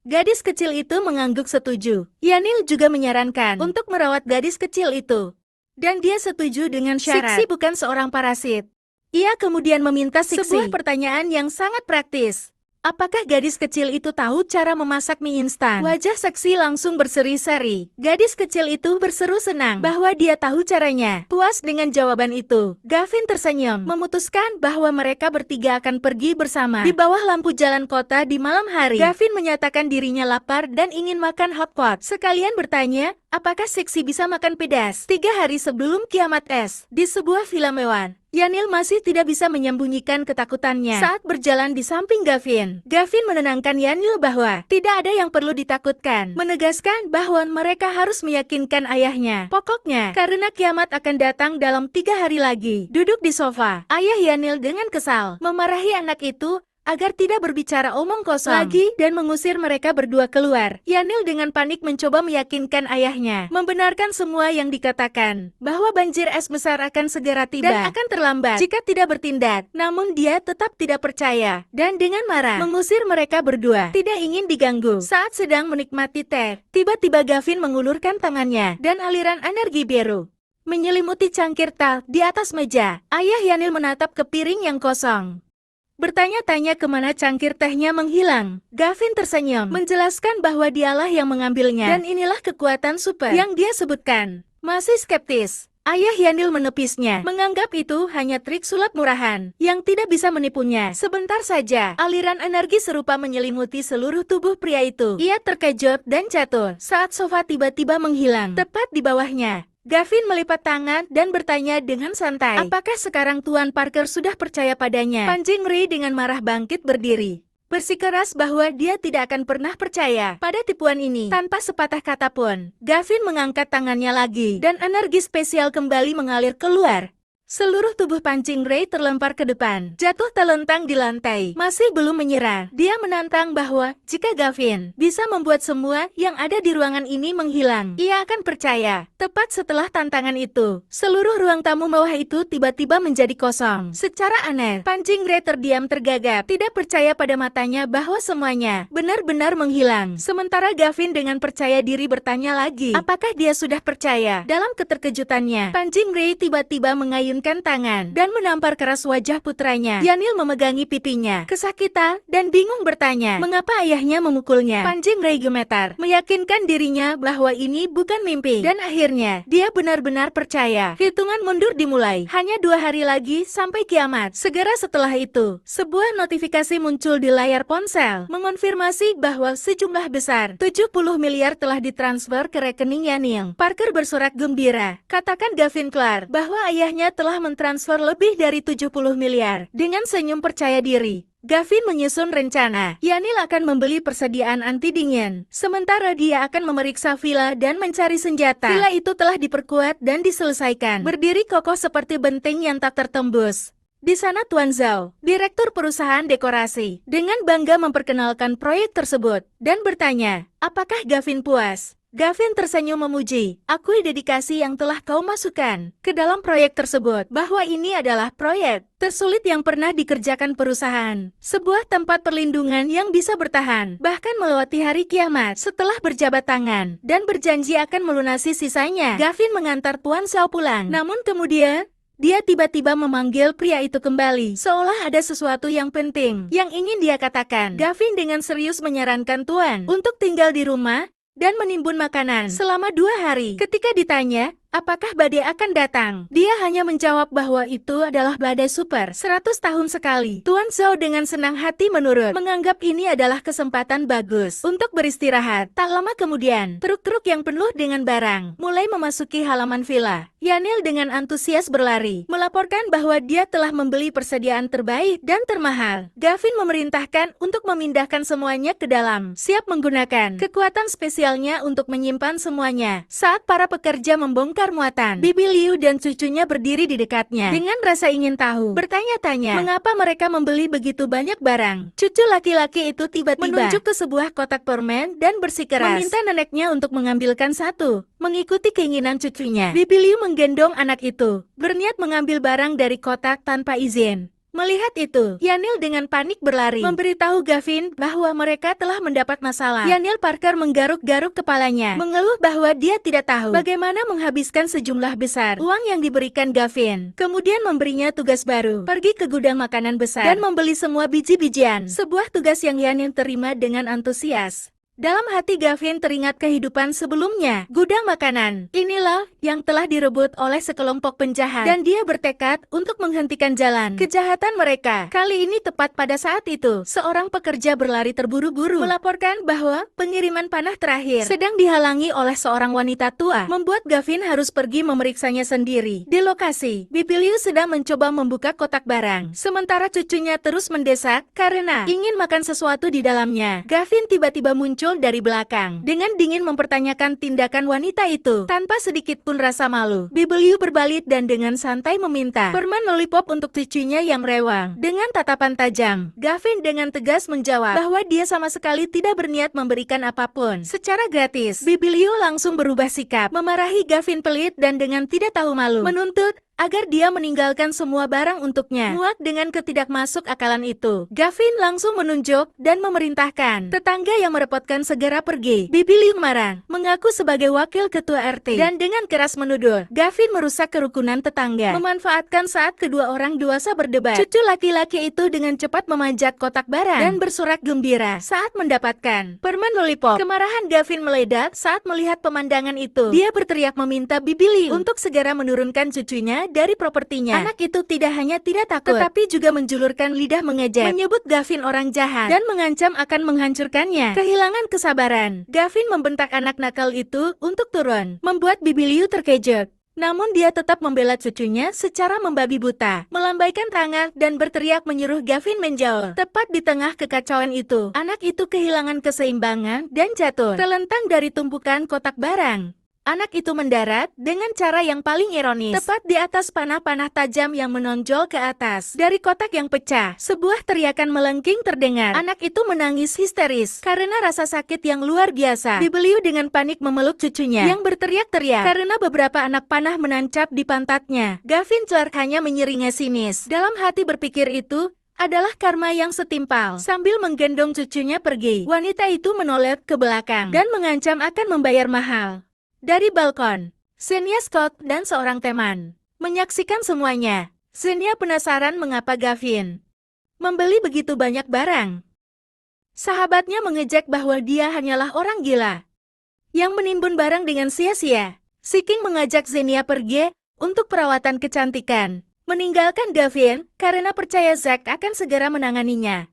Gadis kecil itu mengangguk setuju. Yanil juga menyarankan untuk merawat gadis kecil itu. Dan dia setuju dengan syarat. Sixi bukan seorang parasit. Ia kemudian meminta Sixi sebuah pertanyaan yang sangat praktis. Apakah gadis kecil itu tahu cara memasak mie instan? Wajah Sixi langsung berseri-seri. Gadis kecil itu berseru senang bahwa dia tahu caranya. Puas dengan jawaban itu, Gavin tersenyum, memutuskan bahwa mereka bertiga akan pergi bersama di bawah lampu jalan kota di malam hari. Gavin menyatakan dirinya lapar dan ingin makan hotpot. Sekalian bertanya, apakah Sixi bisa makan pedas? 3 hari sebelum kiamat es, di sebuah villa mewah, Yanil masih tidak bisa menyembunyikan ketakutannya saat berjalan di samping Gavin. Gavin menenangkan Yanil bahwa tidak ada yang perlu ditakutkan, menegaskan bahwa mereka harus meyakinkan ayahnya. Pokoknya, karena kiamat akan datang dalam 3 hari lagi. Duduk di sofa, ayah Yanil dengan kesal memarahi anak itu agar tidak berbicara omong kosong lagi dan mengusir mereka berdua keluar. Yanil dengan panik mencoba meyakinkan ayahnya, membenarkan semua yang dikatakan, bahwa banjir es besar akan segera tiba dan akan terlambat jika tidak bertindak. Namun dia tetap tidak percaya, dan dengan marah mengusir mereka berdua, tidak ingin diganggu. Saat sedang menikmati teh, tiba-tiba Gavin mengulurkan tangannya, dan aliran energi biru menyelimuti cangkir teh di atas meja. Ayah Yanil menatap ke piring yang kosong, bertanya-tanya kemana cangkir tehnya menghilang. Gavin tersenyum, menjelaskan bahwa dialah yang mengambilnya. Dan inilah kekuatan super yang dia sebutkan. Masih skeptis, ayah Yanil menepisnya, menganggap itu hanya trik sulap murahan yang tidak bisa menipunya. Sebentar saja, aliran energi serupa menyelimuti seluruh tubuh pria itu. Ia terkejut dan jatuh saat sofa tiba-tiba menghilang tepat di bawahnya. Gavin melipat tangan dan bertanya dengan santai, apakah sekarang Tuan Parker sudah percaya padanya? Panjing Ri dengan marah bangkit berdiri, bersikeras bahwa dia tidak akan pernah percaya pada tipuan ini. Tanpa sepatah kata pun, Gavin mengangkat tangannya lagi, dan energi spesial kembali mengalir keluar. Seluruh tubuh Pancing Ray terlempar ke depan, jatuh telentang di lantai. Masih belum menyerah, dia menantang bahwa jika Gavin bisa membuat semua yang ada di ruangan ini menghilang, ia akan percaya. Tepat setelah tantangan itu, seluruh ruang tamu bawah itu tiba-tiba menjadi kosong. Secara aneh, Pancing Ray terdiam tergagap, tidak percaya pada matanya bahwa semuanya benar-benar menghilang. Sementara Gavin dengan percaya diri bertanya lagi, apakah dia sudah percaya? Dalam keterkejutannya, Pancing Ray tiba-tiba mengayunkan tangan dan menampar keras wajah putranya. Yanil memegangi pipinya, kesakitan dan bingung bertanya, mengapa ayahnya memukulnya. Pancing Ray gemetar, meyakinkan dirinya bahwa ini bukan mimpi. Dan akhirnya, dia benar-benar percaya. Hitungan mundur dimulai. Hanya 2 hari lagi sampai kiamat. Segera setelah itu, sebuah notifikasi muncul di layar ponsel, mengonfirmasi bahwa sejumlah besar 70 miliar telah ditransfer ke rekening Yanil. Parker bersorak gembira. Katakan Gavin Clark bahwa ayahnya telah mentransfer lebih dari 70 miliar. Dengan senyum percaya diri, Gavin menyusun rencana. Yanil akan membeli persediaan anti dingin, sementara dia akan memeriksa villa dan mencari senjata. Villa itu telah diperkuat dan diselesaikan, berdiri kokoh seperti benteng yang tak tertembus. Di sana Tuan Zhao, direktur perusahaan dekorasi, dengan bangga memperkenalkan proyek tersebut, dan bertanya, apakah Gavin puas? Gavin tersenyum memuji, akui dedikasi yang telah kau masukkan ke dalam proyek tersebut, bahwa ini adalah proyek tersulit yang pernah dikerjakan perusahaan. Sebuah tempat perlindungan yang bisa bertahan, bahkan melewati hari kiamat. Setelah berjabat tangan, dan berjanji akan melunasi sisanya, Gavin mengantar Tuan Zhao pulang. Namun kemudian, dia tiba-tiba memanggil pria itu kembali, seolah ada sesuatu yang penting yang ingin dia katakan. Gavin dengan serius menyarankan Tuan untuk tinggal di rumah dan menimbun makanan selama 2 hari. Ketika ditanya, apakah badai akan datang? Dia hanya menjawab bahwa itu adalah badai super 100 tahun sekali. Tuan Zhao dengan senang hati menurut, menganggap ini adalah kesempatan bagus untuk beristirahat. Tak lama kemudian, truk-truk yang penuh dengan barang mulai memasuki halaman villa. Yanil dengan antusias berlari, melaporkan bahwa dia telah membeli persediaan terbaik dan termahal. Gavin memerintahkan untuk memindahkan semuanya ke dalam, siap menggunakan kekuatan spesialnya untuk menyimpan semuanya. Saat para pekerja membongkar muatan, Bibi Liu dan cucunya berdiri di dekatnya. Dengan rasa ingin tahu, bertanya-tanya, mengapa mereka membeli begitu banyak barang. Cucu laki-laki itu tiba-tiba menunjuk ke sebuah kotak permen dan bersikeras, meminta neneknya untuk mengambilkan satu. Mengikuti keinginan cucunya, Bibi Liu menggendong anak itu, berniat mengambil barang dari kotak tanpa izin. Melihat itu, Yanil dengan panik berlari, memberitahu Gavin bahwa mereka telah mendapat masalah. Yanil Parker menggaruk-garuk kepalanya, mengeluh bahwa dia tidak tahu bagaimana menghabiskan sejumlah besar uang yang diberikan Gavin. Kemudian memberinya tugas baru, pergi ke gudang makanan besar dan membeli semua biji-bijian. Sebuah tugas yang Yanil terima dengan antusias. Dalam hati Gavin teringat kehidupan sebelumnya, gudang makanan. Inilah yang telah direbut oleh sekelompok penjahat, dan dia bertekad untuk menghentikan jalan kejahatan mereka. Kali ini tepat pada saat itu, seorang pekerja berlari terburu-buru, melaporkan bahwa pengiriman panah terakhir sedang dihalangi oleh seorang wanita tua, membuat Gavin harus pergi memeriksanya sendiri. Di lokasi, Bibi Liu sedang mencoba membuka kotak barang, sementara cucunya terus mendesak karena ingin makan sesuatu di dalamnya. Gavin tiba-tiba muncul dari belakang, dengan dingin mempertanyakan tindakan wanita itu. Tanpa sedikit pun rasa malu, Bibi Liu berbalik dan dengan santai meminta permen lollipop untuk cucunya yang rewang. Dengan tatapan tajam, Gavin dengan tegas menjawab bahwa dia sama sekali tidak berniat memberikan apapun secara gratis. Bibi Liu langsung berubah sikap, memarahi Gavin pelit dan dengan tidak tahu malu, menuntut agar dia meninggalkan semua barang untuknya. Muak dengan ketidakmasuk akalan itu, Gavin langsung menunjuk dan memerintahkan tetangga yang merepotkan segera pergi. Bibi Liu marah, mengaku sebagai wakil ketua RT, dan dengan keras menuduh Gavin merusak kerukunan tetangga. Memanfaatkan saat kedua orang dewasa berdebat, cucu laki-laki itu dengan cepat memanjat kotak barang dan bersorak gembira saat mendapatkan permen lollipop. Kemarahan Gavin meledak saat melihat pemandangan itu. Dia berteriak meminta Bibi Liu untuk segera menurunkan cucunya dari propertinya. Anak itu tidak hanya tidak takut, tetapi juga menjulurkan lidah mengejek, menyebut Gavin orang jahat, dan mengancam akan menghancurkannya. Kehilangan kesabaran, Gavin membentak anak nakal itu untuk turun, membuat Bibi Liu terkejut. Namun dia tetap membela cucunya secara membabi buta, melambaikan tangan dan berteriak menyuruh Gavin menjauh. Tepat di tengah kekacauan itu, anak itu kehilangan keseimbangan dan jatuh, terlentang dari tumpukan kotak barang. Anak itu mendarat dengan cara yang paling ironis, tepat di atas panah-panah tajam yang menonjol ke atas. Dari kotak yang pecah, sebuah teriakan melengking terdengar. Anak itu menangis histeris karena rasa sakit yang luar biasa. Bibi Liu dengan panik memeluk cucunya yang berteriak-teriak karena beberapa anak panah menancap di pantatnya. Gavin Clark hanya menyeringai sinis. Dalam hati berpikir itu adalah karma yang setimpal. Sambil menggendong cucunya pergi, wanita itu menoleh ke belakang dan mengancam akan membayar mahal. Dari balkon, Xenia, Scott, dan seorang teman menyaksikan semuanya. Xenia penasaran mengapa Gavin membeli begitu banyak barang. Sahabatnya mengejek bahwa dia hanyalah orang gila yang menimbun barang dengan sia-sia. Si King mengajak Xenia pergi untuk perawatan kecantikan, meninggalkan Gavin karena percaya Zack akan segera menanganinya.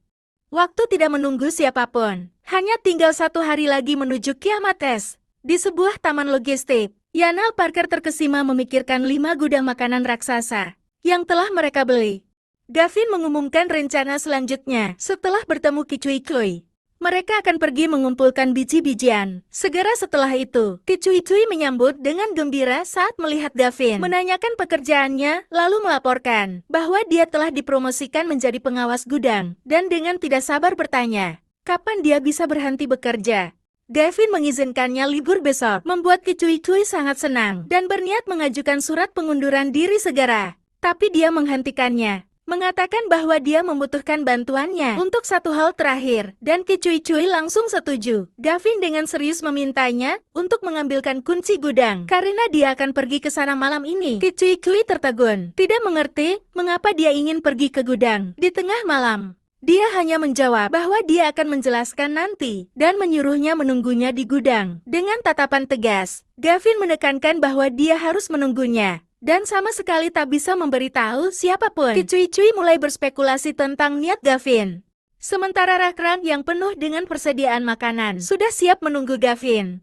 Waktu tidak menunggu siapapun, hanya tinggal 1 hari lagi menuju kiamat es. Di sebuah taman logistik, Yanil Parker terkesima memikirkan 5 gudang makanan raksasa yang telah mereka beli. Gavin mengumumkan rencana selanjutnya setelah bertemu Kicui-Cui. Mereka akan pergi mengumpulkan biji-bijian. Segera setelah itu, Kicui-Cui menyambut dengan gembira saat melihat Gavin, menanyakan pekerjaannya, lalu melaporkan bahwa dia telah dipromosikan menjadi pengawas gudang, dan dengan tidak sabar bertanya, kapan dia bisa berhenti bekerja. Gavin mengizinkannya libur besok, membuat Kicui-Cui sangat senang dan berniat mengajukan surat pengunduran diri segera. Tapi dia menghentikannya, mengatakan bahwa dia membutuhkan bantuannya untuk satu hal terakhir, dan Kicui-Cui langsung setuju. Gavin dengan serius memintanya untuk mengambilkan kunci gudang, karena dia akan pergi ke sana malam ini. Kicui-Cui tertegun, tidak mengerti mengapa dia ingin pergi ke gudang di tengah malam. Dia hanya menjawab bahwa dia akan menjelaskan nanti dan menyuruhnya menunggunya di gudang. Dengan tatapan tegas, Gavin menekankan bahwa dia harus menunggunya dan sama sekali tak bisa memberitahu siapapun. Kicui-cui mulai berspekulasi tentang niat Gavin. Sementara Rakran yang penuh dengan persediaan makanan sudah siap menunggu Gavin.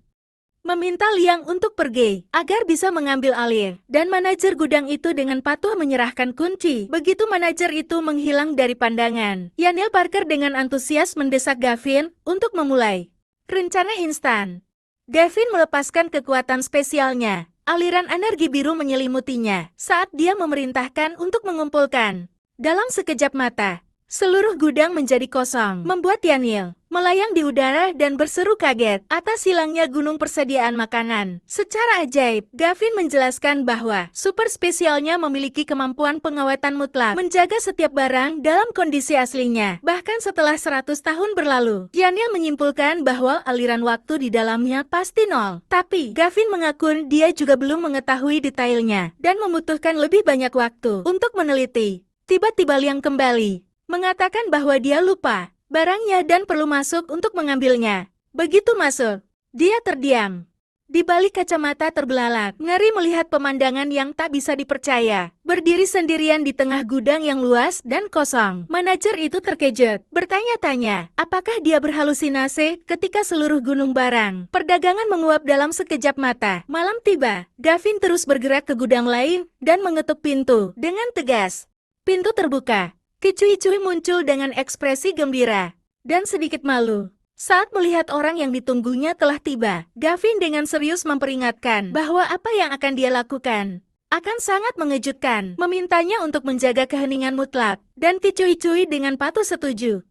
Meminta Liang untuk pergi agar bisa mengambil alih, dan manajer gudang itu dengan patuh menyerahkan kunci. Begitu manajer itu menghilang dari pandangan, Yanil Parker dengan antusias mendesak Gavin untuk memulai rencana instan. Gavin melepaskan kekuatan spesialnya. Aliran energi biru menyelimutinya saat dia memerintahkan untuk mengumpulkan. Dalam sekejap mata, seluruh gudang menjadi kosong, membuat Yanil melayang di udara dan berseru kaget atas hilangnya gunung persediaan makanan. Secara ajaib, Gavin menjelaskan bahwa super spesialnya memiliki kemampuan pengawetan mutlak, menjaga setiap barang dalam kondisi aslinya. Bahkan setelah 100 tahun berlalu, Yanil menyimpulkan bahwa aliran waktu di dalamnya pasti nol. Tapi, Gavin mengaku dia juga belum mengetahui detailnya dan membutuhkan lebih banyak waktu untuk meneliti. Tiba-tiba Liang kembali mengatakan bahwa dia lupa barangnya dan perlu masuk untuk mengambilnya. Begitu masuk, dia terdiam. Di balik kacamata terbelalak, ngeri melihat pemandangan yang tak bisa dipercaya. Berdiri sendirian di tengah gudang yang luas dan kosong. Manajer itu terkejut, bertanya-tanya, apakah dia berhalusinasi ketika seluruh gunung barang perdagangan menguap dalam sekejap mata. Malam tiba, Gavin terus bergerak ke gudang lain dan mengetuk pintu dengan tegas. Pintu terbuka. Kicui-cui muncul dengan ekspresi gembira dan sedikit malu. Saat melihat orang yang ditunggunya telah tiba, Gavin dengan serius memperingatkan bahwa apa yang akan dia lakukan akan sangat mengejutkan. Memintanya untuk menjaga keheningan mutlak, dan Kicui-cui dengan patuh setuju.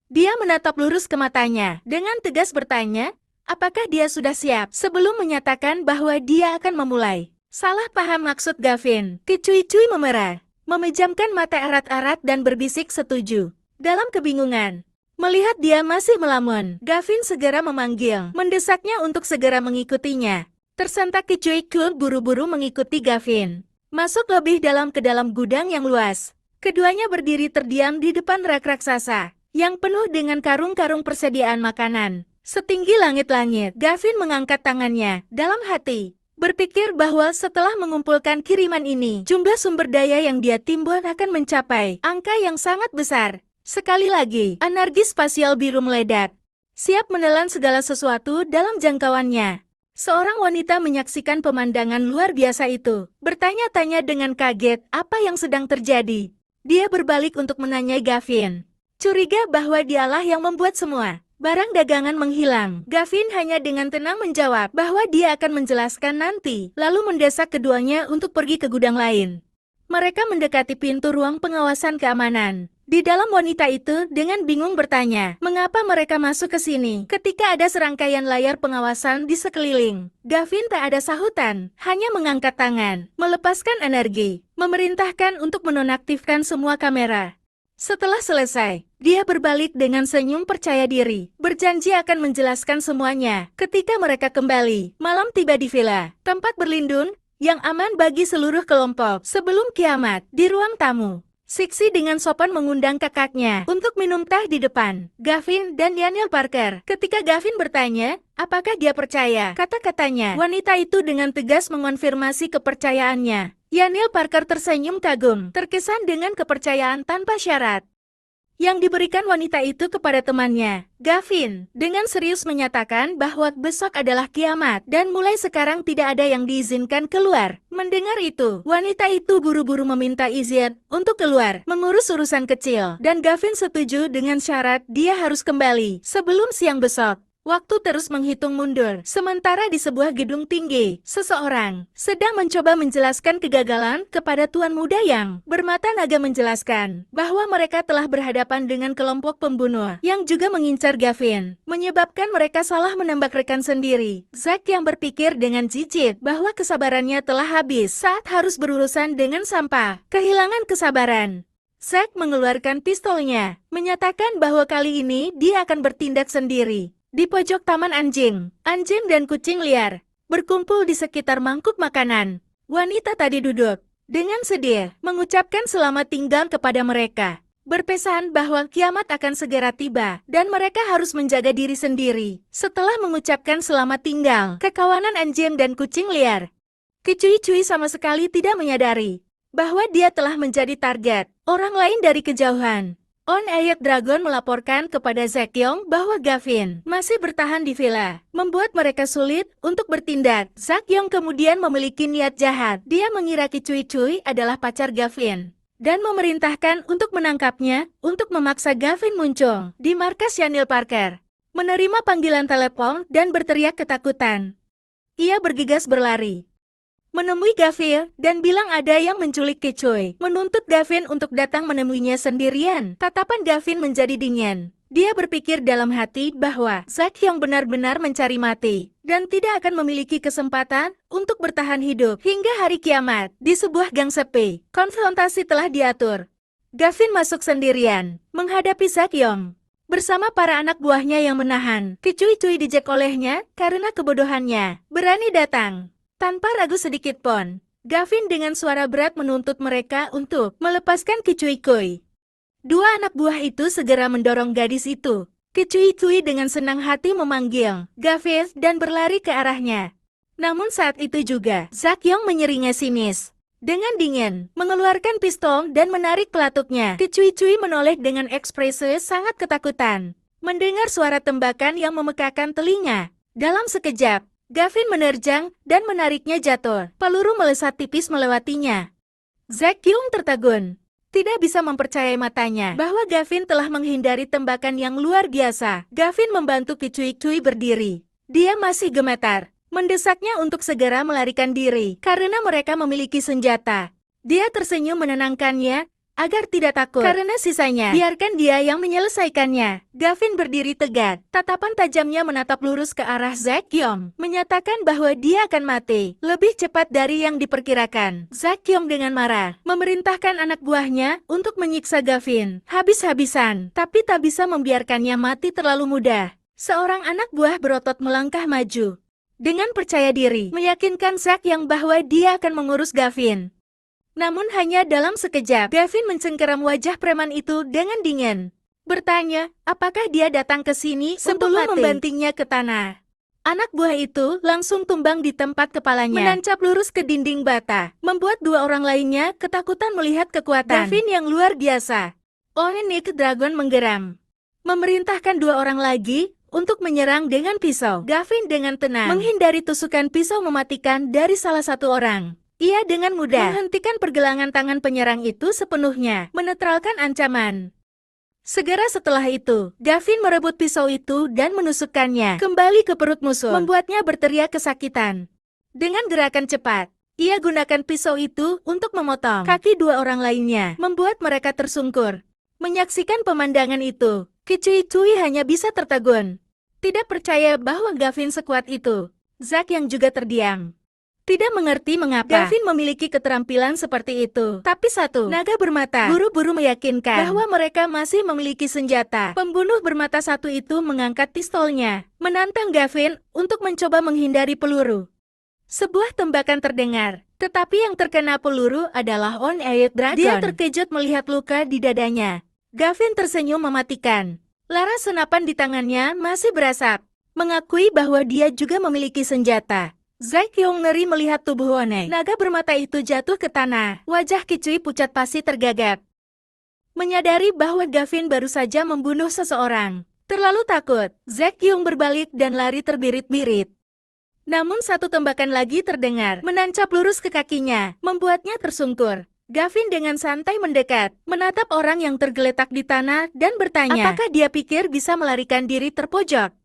Dia menatap lurus ke matanya, dengan tegas bertanya, apakah dia sudah siap sebelum menyatakan bahwa dia akan memulai. Salah paham maksud Gavin. Kicui-cui memerah, memejamkan mata erat-erat dan berbisik setuju. Dalam kebingungan, melihat dia masih melamun, Gavin segera memanggil, mendesaknya untuk segera mengikutinya. Tersentak Kicui-cui buru-buru mengikuti Gavin. Masuk lebih dalam ke dalam gudang yang luas. Keduanya berdiri terdiam di depan rak raksasa, yang penuh dengan karung-karung persediaan makanan. Setinggi langit-langit, Gavin mengangkat tangannya dalam hati. Berpikir bahwa setelah mengumpulkan kiriman ini, jumlah sumber daya yang dia timbun akan mencapai angka yang sangat besar. Sekali lagi, energi spasial biru meledak, siap menelan segala sesuatu dalam jangkauannya. Seorang wanita menyaksikan pemandangan luar biasa itu, bertanya-tanya dengan kaget apa yang sedang terjadi. Dia berbalik untuk menanyai Gavin. Curiga bahwa dialah yang membuat semua barang dagangan menghilang. Gavin hanya dengan tenang menjawab bahwa dia akan menjelaskan nanti, lalu mendesak keduanya untuk pergi ke gudang lain. Mereka mendekati pintu ruang pengawasan keamanan. Di dalam wanita itu dengan bingung bertanya, mengapa mereka masuk ke sini ketika ada serangkaian layar pengawasan di sekeliling. Gavin tak ada sahutan, hanya mengangkat tangan, melepaskan energi, memerintahkan untuk menonaktifkan semua kamera. Setelah selesai, dia berbalik dengan senyum percaya diri, berjanji akan menjelaskan semuanya. Ketika mereka kembali, malam tiba di villa, tempat berlindung yang aman bagi seluruh kelompok. Sebelum kiamat, di ruang tamu, Sixi dengan sopan mengundang kakaknya untuk minum teh di depan Gavin dan Yanil Parker. Ketika Gavin bertanya, apakah dia percaya kata-katanya, wanita itu dengan tegas mengonfirmasi kepercayaannya. Yanil Parker tersenyum kagum, terkesan dengan kepercayaan tanpa syarat yang diberikan wanita itu kepada temannya. Gavin dengan serius menyatakan bahwa besok adalah kiamat dan mulai sekarang tidak ada yang diizinkan keluar. Mendengar itu, wanita itu buru-buru meminta izin untuk keluar, mengurus urusan kecil, dan Gavin setuju dengan syarat dia harus kembali sebelum siang besok. Waktu terus menghitung mundur, sementara di sebuah gedung tinggi, seseorang sedang mencoba menjelaskan kegagalan kepada tuan muda yang bermata naga menjelaskan bahwa mereka telah berhadapan dengan kelompok pembunuh yang juga mengincar Gavin, menyebabkan mereka salah menembak rekan sendiri. Zack yang berpikir dengan jijik bahwa kesabarannya telah habis saat harus berurusan dengan sampah, kehilangan kesabaran. Zack mengeluarkan pistolnya, menyatakan bahwa kali ini dia akan bertindak sendiri. Di pojok taman anjing dan kucing liar berkumpul di sekitar mangkuk makanan. Wanita tadi duduk dengan sedih, mengucapkan selamat tinggal kepada mereka. berpesan bahwa kiamat akan segera tiba, dan mereka harus menjaga diri sendiri. Setelah mengucapkan selamat tinggal ke kawanan anjing dan kucing liar, Kicui-cui sama sekali tidak menyadari bahwa dia telah menjadi target orang lain dari kejauhan. On-Ayat Dragon melaporkan kepada Zakyong bahwa Gavin masih bertahan di villa, membuat mereka sulit untuk bertindak. Zakyong kemudian memiliki niat jahat. Dia mengira Kicui-cui adalah pacar Gavin dan memerintahkan untuk menangkapnya untuk memaksa Gavin muncul di markas Yanil Parker. Menerima panggilan telepon dan berteriak ketakutan, ia bergegas berlari menemui Gavin dan bilang ada yang menculik Kicui. Menuntut Gavin untuk datang menemuinya sendirian. Tatapan Gavin menjadi dingin. Dia berpikir dalam hati bahwa Zakyong benar-benar mencari mati dan tidak akan memiliki kesempatan untuk bertahan hidup hingga hari kiamat. Di sebuah gang sepi, konfrontasi telah diatur. Gavin masuk sendirian menghadapi Zakyong bersama para anak buahnya yang menahan Kicui-cui dijek olehnya karena kebodohannya. Berani datang tanpa ragu sedikit pun. Gavin dengan suara berat menuntut mereka untuk melepaskan Kicui-cui. Dua anak buah itu segera mendorong gadis itu. Kicui-cui dengan senang hati memanggil Gavin dan berlari ke arahnya. Namun saat itu juga, Zakyong menyeringai sinis. Dengan dingin, mengeluarkan pistol dan menarik pelatuknya. Kicui-cui menoleh dengan ekspresi sangat ketakutan. Mendengar suara tembakan yang memekakan telinga. Dalam sekejap, Gavin menerjang dan menariknya jatuh. Peluru melesat tipis melewatinya. Zakyong tertegun. Tidak bisa mempercayai matanya bahwa Gavin telah menghindari tembakan yang luar biasa. Gavin membantu Kicui-cui berdiri. Dia masih gemetar, mendesaknya untuk segera melarikan diri karena mereka memiliki senjata. Dia tersenyum menenangkannya agar tidak takut karena sisanya biarkan dia yang menyelesaikannya. Gavin berdiri tegak, tatapan tajamnya menatap lurus ke arah Zakyong, menyatakan bahwa dia akan mati lebih cepat dari yang diperkirakan. Zakyong dengan marah memerintahkan anak buahnya untuk menyiksa Gavin habis-habisan, tapi tak bisa membiarkannya mati terlalu mudah. Seorang anak buah berotot melangkah maju dengan percaya diri, meyakinkan Zakyong bahwa dia akan mengurus Gavin. Namun hanya dalam sekejap, Gavin mencengkeram wajah preman itu dengan dingin. Bertanya, apakah dia datang ke sini sebelum membantingnya ke tanah. Anak buah itu langsung tumbang di tempat kepalanya, menancap lurus ke dinding bata, membuat dua orang lainnya ketakutan melihat kekuatan Gavin yang luar biasa. On-Ayat Dragon menggeram, memerintahkan dua orang lagi untuk menyerang dengan pisau. Gavin dengan tenang menghindari tusukan pisau mematikan dari salah satu orang. Ia dengan mudah menghentikan pergelangan tangan penyerang itu sepenuhnya, menetralkan ancaman. Segera setelah itu, Gavin merebut pisau itu dan menusukkannya kembali ke perut musuh, membuatnya berteriak kesakitan. Dengan gerakan cepat, ia gunakan pisau itu untuk memotong kaki dua orang lainnya, membuat mereka tersungkur. Menyaksikan pemandangan itu, Kicui-cui hanya bisa tertegun. Tidak percaya bahwa Gavin sekuat itu. Zakyong juga terdiam. Tidak mengerti mengapa Gavin memiliki keterampilan seperti itu. Tapi satu naga bermata buru-buru meyakinkan bahwa mereka masih memiliki senjata. Pembunuh bermata satu itu mengangkat pistolnya, menantang Gavin untuk mencoba menghindari peluru. Sebuah tembakan terdengar, tetapi yang terkena peluru adalah On-Ayat Dragon. Dia terkejut melihat luka di dadanya. Gavin tersenyum mematikan. Laras senapan di tangannya masih berasap, mengakui bahwa dia juga memiliki senjata. Zakyong ngeri melihat tubuh One naga bermata itu jatuh ke tanah. Wajah Kicui pucat pasi tergagap. Menyadari bahwa Gavin baru saja membunuh seseorang. Terlalu takut, Zakyong berbalik dan lari terbirit-birit. Namun satu tembakan lagi terdengar, menancap lurus ke kakinya, membuatnya tersungkur. Gavin dengan santai mendekat, menatap orang yang tergeletak di tanah dan bertanya, apakah dia pikir bisa melarikan diri terpojok?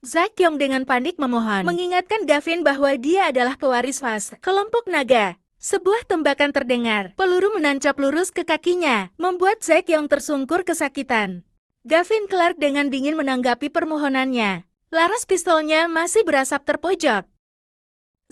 Zakyong dengan panik memohon, mengingatkan Gavin bahwa dia adalah pewaris fase kelompok naga. Sebuah tembakan terdengar, peluru menancap lurus ke kakinya, membuat Zakyong tersungkur kesakitan. Gavin Clark dengan dingin menanggapi permohonannya. Laras pistolnya masih berasap terpojok.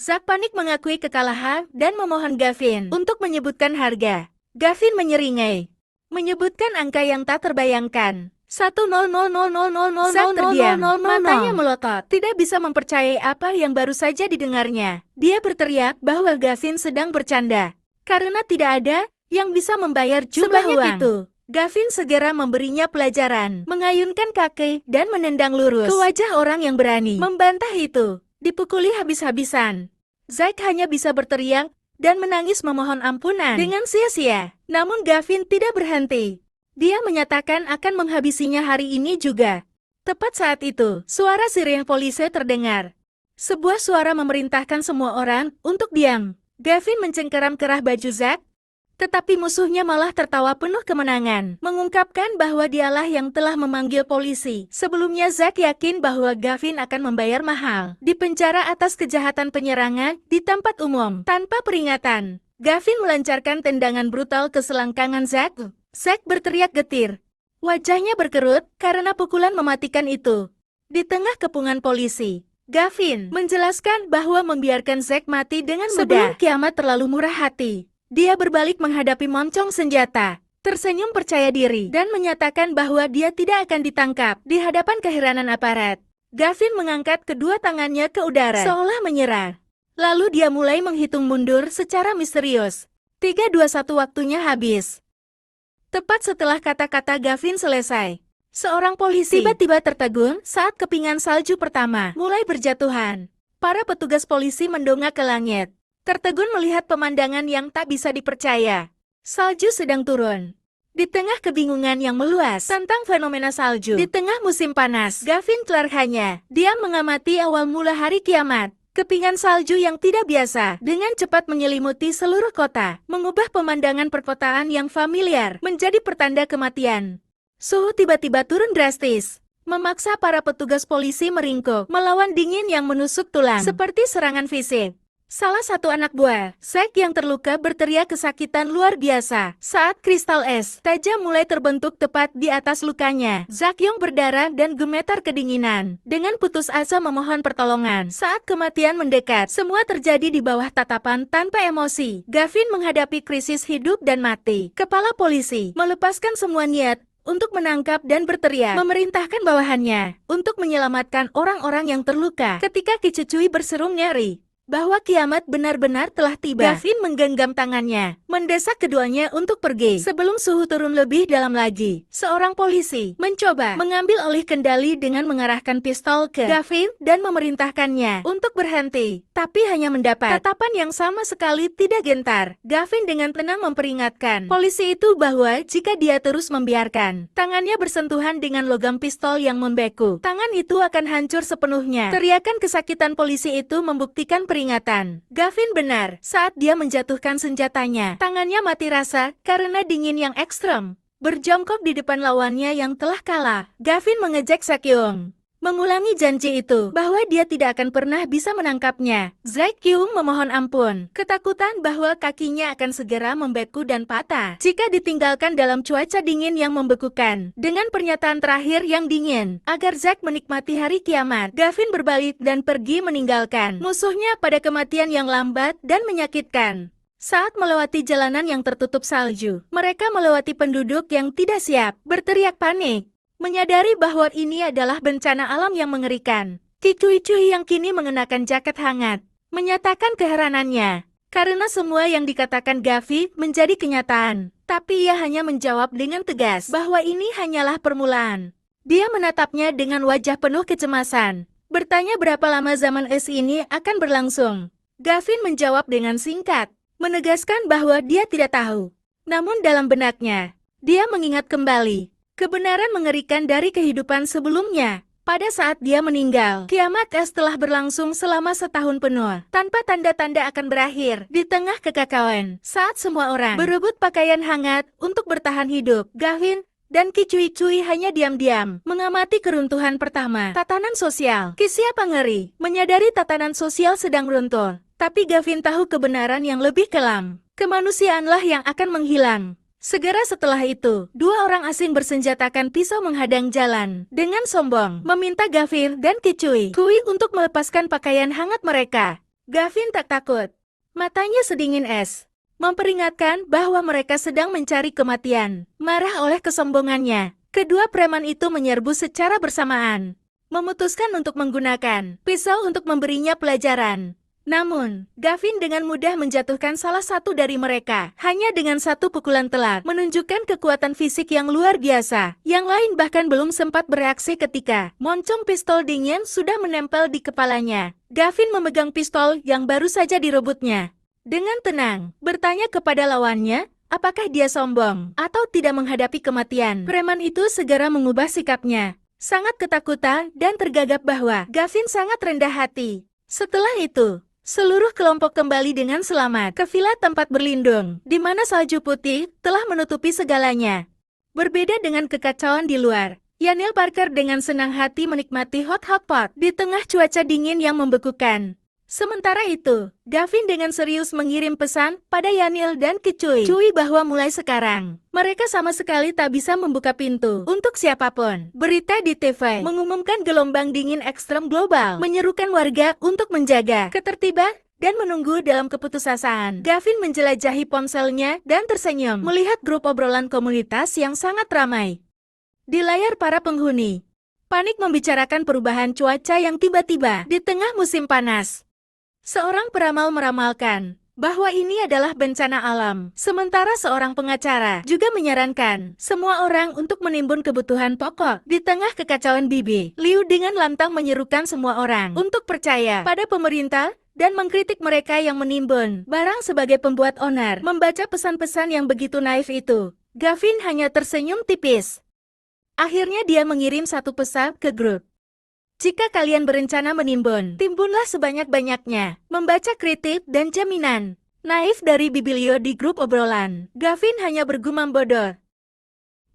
Zack panik mengakui kekalahan dan memohon Gavin untuk menyebutkan harga. Gavin menyeringai, menyebutkan angka yang tak terbayangkan. 100000000. Zack terdiam, matanya melotot, tidak bisa mempercayai apa yang baru saja didengarnya. Dia berteriak bahwa Gavin sedang bercanda, karena tidak ada yang bisa membayar jumlah uang itu. Gavin segera memberinya pelajaran, mengayunkan kaki dan menendang lurus ke wajah orang yang berani membantah itu. Dipukuli habis-habisan. Zack hanya bisa berteriak dan menangis memohon ampunan dengan sia-sia. Namun Gavin tidak berhenti. Dia menyatakan akan menghabisinya hari ini juga. Tepat saat itu, suara siren polisi terdengar. Sebuah suara memerintahkan semua orang untuk diam. Gavin mencengkeram kerah baju Zack, tetapi musuhnya malah tertawa penuh kemenangan, mengungkapkan bahwa dialah yang telah memanggil polisi. Sebelumnya Zack yakin bahwa Gavin akan membayar mahal di penjara atas kejahatan penyerangan di tempat umum. Tanpa peringatan, Gavin melancarkan tendangan brutal ke selangkangan Zack. Zack berteriak getir. Wajahnya berkerut karena pukulan mematikan itu. Di tengah kepungan polisi, Gavin menjelaskan bahwa membiarkan Zack mati dengan mudah sebelum kiamat terlalu murah hati. Dia berbalik menghadapi moncong senjata, tersenyum percaya diri, dan menyatakan bahwa dia tidak akan ditangkap di hadapan keheranan aparat. Gavin mengangkat kedua tangannya ke udara, seolah menyerah. Lalu dia mulai menghitung mundur secara misterius. 3, 2, 1 waktunya habis. Tepat setelah kata-kata Gavin selesai, seorang polisi tiba-tiba tertegun saat kepingan salju pertama mulai berjatuhan. Para petugas polisi mendongak ke langit, tertegun melihat pemandangan yang tak bisa dipercaya. Salju sedang turun. Di tengah kebingungan yang meluas tentang fenomena salju di tengah musim panas, Gavin Clark hanya diam mengamati awal mula hari kiamat. Kepingan salju yang tidak biasa dengan cepat menyelimuti seluruh kota, mengubah pemandangan perkotaan yang familiar menjadi pertanda kematian. Suhu tiba-tiba turun drastis, memaksa para petugas polisi meringkuk melawan dingin yang menusuk tulang seperti serangan fisik. Salah satu anak buah, Zack yang terluka berteriak kesakitan luar biasa saat kristal es tajam mulai terbentuk tepat di atas lukanya. Zack yang berdarah dan gemetar kedinginan, dengan putus asa memohon pertolongan. Saat kematian mendekat, semua terjadi di bawah tatapan tanpa emosi. Gavin menghadapi krisis hidup dan mati. Kepala polisi melepaskan semua niat untuk menangkap dan berteriak, memerintahkan bawahannya untuk menyelamatkan orang-orang yang terluka. Ketika Kicucui berseru nyeri bahwa kiamat benar-benar telah tiba, Gavin menggenggam tangannya, mendesak keduanya untuk pergi sebelum suhu turun lebih dalam lagi. Seorang polisi mencoba mengambil alih kendali dengan mengarahkan pistol ke Gavin dan memerintahkannya untuk berhenti, tapi hanya mendapat tatapan yang sama sekali tidak gentar. Gavin dengan tenang memperingatkan polisi itu bahwa jika dia terus membiarkan tangannya bersentuhan dengan logam pistol yang membeku, tangan itu akan hancur sepenuhnya. Teriakan kesakitan polisi itu membuktikan peringatan. Gavin benar saat dia menjatuhkan senjatanya. Tangannya mati rasa karena dingin yang ekstrem. Berjongkok di depan lawannya yang telah kalah, Gavin mengejek Zakyung, mengulangi janji itu bahwa dia tidak akan pernah bisa menangkapnya. Zakyung memohon ampun, ketakutan bahwa kakinya akan segera membeku dan patah jika ditinggalkan dalam cuaca dingin yang membekukan. Dengan pernyataan terakhir yang dingin, agar Zack menikmati hari kiamat, Gavin berbalik dan pergi meninggalkan musuhnya pada kematian yang lambat dan menyakitkan. Saat melewati jalanan yang tertutup salju, mereka melewati penduduk yang tidak siap, berteriak panik, menyadari bahwa ini adalah bencana alam yang mengerikan. Kicuicui yang kini mengenakan jaket hangat menyatakan keheranannya karena semua yang dikatakan Gavin menjadi kenyataan. Tapi ia hanya menjawab dengan tegas bahwa ini hanyalah permulaan. Dia menatapnya dengan wajah penuh kecemasan, bertanya berapa lama zaman es ini akan berlangsung. Gavin menjawab dengan singkat, menegaskan bahwa dia tidak tahu. Namun dalam benaknya, dia mengingat kembali kebenaran mengerikan dari kehidupan sebelumnya. Pada saat dia meninggal, kiamat es telah berlangsung selama setahun penuh, tanpa tanda-tanda akan berakhir. Di tengah kekacauan, saat semua orang berebut pakaian hangat untuk bertahan hidup, Gavin dan Kicuicui hanya diam-diam mengamati keruntuhan pertama. Tatanan sosial. Kisiapa ngeri, menyadari tatanan sosial sedang runtuh. Tapi Gavin tahu kebenaran yang lebih kelam. Kemanusiaanlah yang akan menghilang. Segera setelah itu, dua orang asing bersenjatakan pisau menghadang jalan. Dengan sombong, meminta Gavin dan Kicuicui untuk melepaskan pakaian hangat mereka. Gavin tak takut. Matanya sedingin es, memperingatkan bahwa mereka sedang mencari kematian. Marah oleh kesombongannya, kedua preman itu menyerbu secara bersamaan, memutuskan untuk menggunakan pisau untuk memberinya pelajaran. Namun, Gavin dengan mudah menjatuhkan salah satu dari mereka, hanya dengan satu pukulan telak, menunjukkan kekuatan fisik yang luar biasa. Yang lain bahkan belum sempat bereaksi ketika moncong pistol dingin sudah menempel di kepalanya. Gavin memegang pistol yang baru saja direbutnya. Dengan tenang, bertanya kepada lawannya, apakah dia sombong atau tidak menghadapi kematian. Preman itu segera mengubah sikapnya. Sangat ketakutan dan tergagap bahwa Gavin sangat rendah hati. Setelah itu, seluruh kelompok kembali dengan selamat ke villa tempat berlindung, di mana salju putih telah menutupi segalanya. Berbeda dengan kekacauan di luar, Yanil Parker dengan senang hati menikmati hot pot di tengah cuaca dingin yang membekukan. Sementara itu, Gavin dengan serius mengirim pesan pada Yanil dan Kicui bahwa mulai sekarang, mereka sama sekali tak bisa membuka pintu untuk siapapun. Berita di TV mengumumkan gelombang dingin ekstrem global, menyerukan warga untuk menjaga ketertiban dan menunggu dalam keputusasaan. Gavin menjelajahi ponselnya dan tersenyum melihat grup obrolan komunitas yang sangat ramai. Di layar para penghuni, panik membicarakan perubahan cuaca yang tiba-tiba di tengah musim panas. Seorang peramal meramalkan bahwa ini adalah bencana alam, sementara seorang pengacara juga menyarankan semua orang untuk menimbun kebutuhan pokok di tengah kekacauan Bibi. Liu dengan lantang menyerukan semua orang untuk percaya pada pemerintah dan mengkritik mereka yang menimbun barang sebagai pembuat onar. Membaca pesan-pesan yang begitu naif itu, Gavin hanya tersenyum tipis. Akhirnya dia mengirim satu pesan ke grup. Jika kalian berencana menimbun, timbunlah sebanyak-banyaknya. Membaca kritik dan jaminan naif dari Bibilio di grup obrolan, Gavin hanya bergumam bodoh.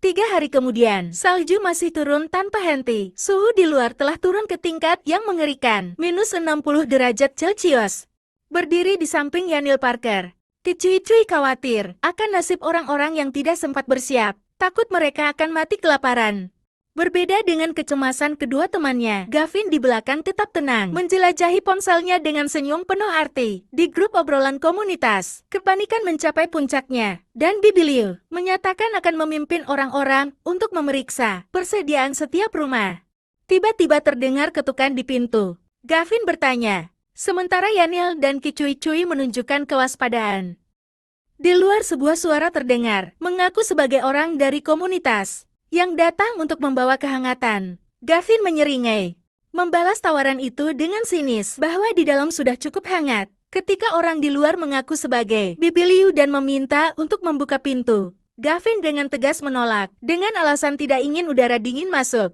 3 hari kemudian, salju masih turun tanpa henti. Suhu di luar telah turun ke tingkat yang mengerikan, -60 derajat Celcius. Berdiri di samping Yanil Parker, Kicui khawatir akan nasib orang-orang yang tidak sempat bersiap. Takut mereka akan mati kelaparan. Berbeda dengan kecemasan kedua temannya, Gavin di belakang tetap tenang, menjelajahi ponselnya dengan senyum penuh arti. Di grup obrolan komunitas, kepanikan mencapai puncaknya, dan Bibiliu menyatakan akan memimpin orang-orang untuk memeriksa persediaan setiap rumah. Tiba-tiba terdengar ketukan di pintu. Gavin bertanya, sementara Yanil dan Kicui menunjukkan kewaspadaan. Di luar sebuah suara terdengar, mengaku sebagai orang dari komunitas yang datang untuk membawa kehangatan. Gavin menyeringai, membalas tawaran itu dengan sinis bahwa di dalam sudah cukup hangat. Ketika orang di luar mengaku sebagai Bibiliu dan meminta untuk membuka pintu, Gavin dengan tegas menolak, dengan alasan tidak ingin udara dingin masuk.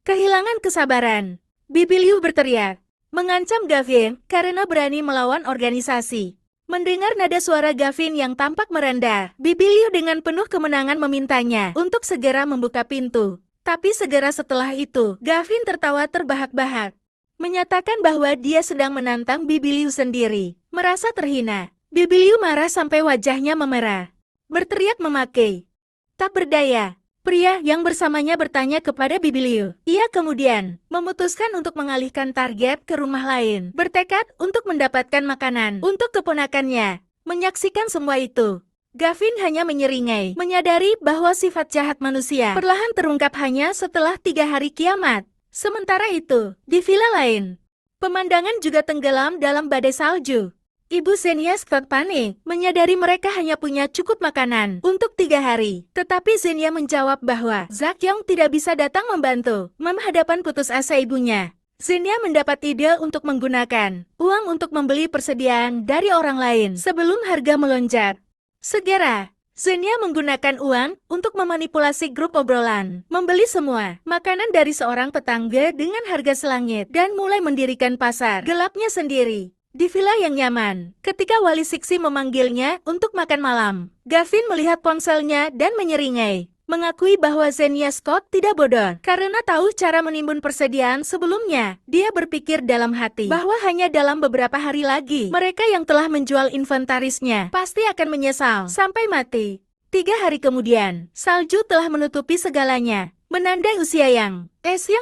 Kehilangan kesabaran, Bibiliu berteriak, mengancam Gavin karena berani melawan organisasi. Mendengar nada suara Gavin yang tampak merendah, Bibiliu dengan penuh kemenangan memintanya untuk segera membuka pintu. Tapi segera setelah itu, Gavin tertawa terbahak-bahak, menyatakan bahwa dia sedang menantang Bibiliu sendiri. Merasa terhina, Bibiliu marah sampai wajahnya memerah. Berteriak memaki. Tak berdaya, pria yang bersamanya bertanya kepada Bibiliu. Ia kemudian memutuskan untuk mengalihkan target ke rumah lain, bertekad untuk mendapatkan makanan untuk keponakannya. Menyaksikan semua itu, Gavin hanya menyeringai, menyadari bahwa sifat jahat manusia perlahan terungkap hanya setelah 3 hari kiamat. Sementara itu, di villa lain, pemandangan juga tenggelam dalam badai salju. Ibu Zenia Scott panik, menyadari mereka hanya punya cukup makanan untuk 3 hari. Tetapi Zenia menjawab bahwa Zack Young tidak bisa datang membantu menghadapan putus asa ibunya. Zenia mendapat ide untuk menggunakan uang untuk membeli persediaan dari orang lain sebelum harga melonjak. Segera, Zenia menggunakan uang untuk memanipulasi grup obrolan, membeli semua makanan dari seorang tetangga dengan harga selangit, dan mulai mendirikan pasar gelapnya sendiri di villa yang nyaman. Ketika Wali Siksi memanggilnya untuk makan malam, Gavin melihat ponselnya dan menyeringai, mengakui bahwa Zenia Scott tidak bodoh karena tahu cara menimbun persediaan sebelumnya. Dia berpikir dalam hati bahwa hanya dalam beberapa hari lagi, mereka yang telah menjual inventarisnya pasti akan menyesal sampai mati. 3 hari kemudian, salju telah menutupi segalanya, menandai usia yang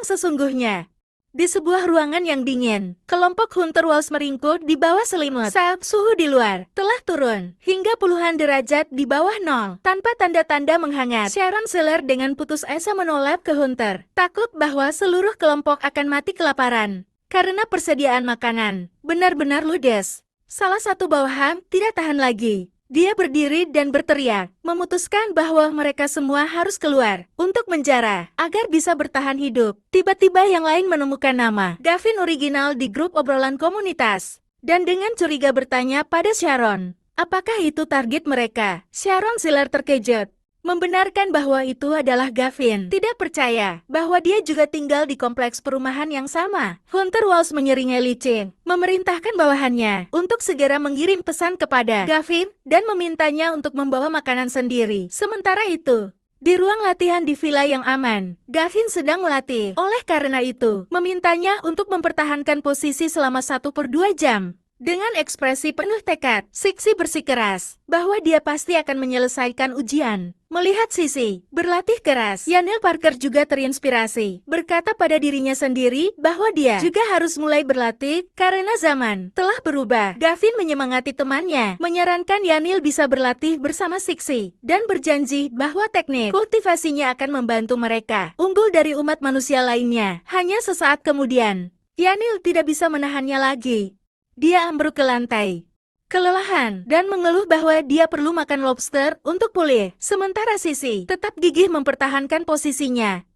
sesungguhnya. Di sebuah ruangan yang dingin, kelompok Hunter Walls meringkuk di bawah selimut saat suhu di luar telah turun hingga puluhan derajat di bawah nol. Tanpa tanda-tanda menghangat, Sharon Seller dengan putus asa menoleh ke Hunter, takut bahwa seluruh kelompok akan mati kelaparan. karena persediaan makanan benar-benar ludes. Salah satu bawahan tidak tahan lagi. Dia berdiri dan berteriak, memutuskan bahwa mereka semua harus keluar untuk menjara agar bisa bertahan hidup. Tiba-tiba yang lain menemukan nama Gavin original di grup obrolan komunitas. Dan dengan curiga bertanya pada Sharon, apakah itu target mereka? Sharon Ziller terkejut, membenarkan bahwa itu adalah Gavin. Tidak percaya bahwa dia juga tinggal di kompleks perumahan yang sama. Hunter Walls menyeringai licin, memerintahkan bawahannya untuk segera mengirim pesan kepada Gavin dan memintanya untuk membawa makanan sendiri. Sementara itu, di ruang latihan di villa yang aman, Gavin sedang melatih. Oleh karena itu, memintanya untuk mempertahankan posisi selama 1/2 jam. Dengan ekspresi penuh tekad, Sixi bersikeras bahwa dia pasti akan menyelesaikan ujian. Melihat Sisi berlatih keras, Yanil Parker juga terinspirasi. Berkata pada dirinya sendiri bahwa dia juga harus mulai berlatih karena zaman telah berubah. Gavin menyemangati temannya, menyarankan Yanil bisa berlatih bersama Sixi dan berjanji bahwa teknik kultivasinya akan membantu mereka unggul dari umat manusia lainnya. Hanya sesaat kemudian, Yanil tidak bisa menahannya lagi. Dia ambruk ke lantai, kelelahan, dan mengeluh bahwa dia perlu makan lobster untuk pulih. Sementara Sisi tetap gigih mempertahankan posisinya.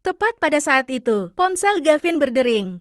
Tepat pada saat itu, ponsel Gavin berdering.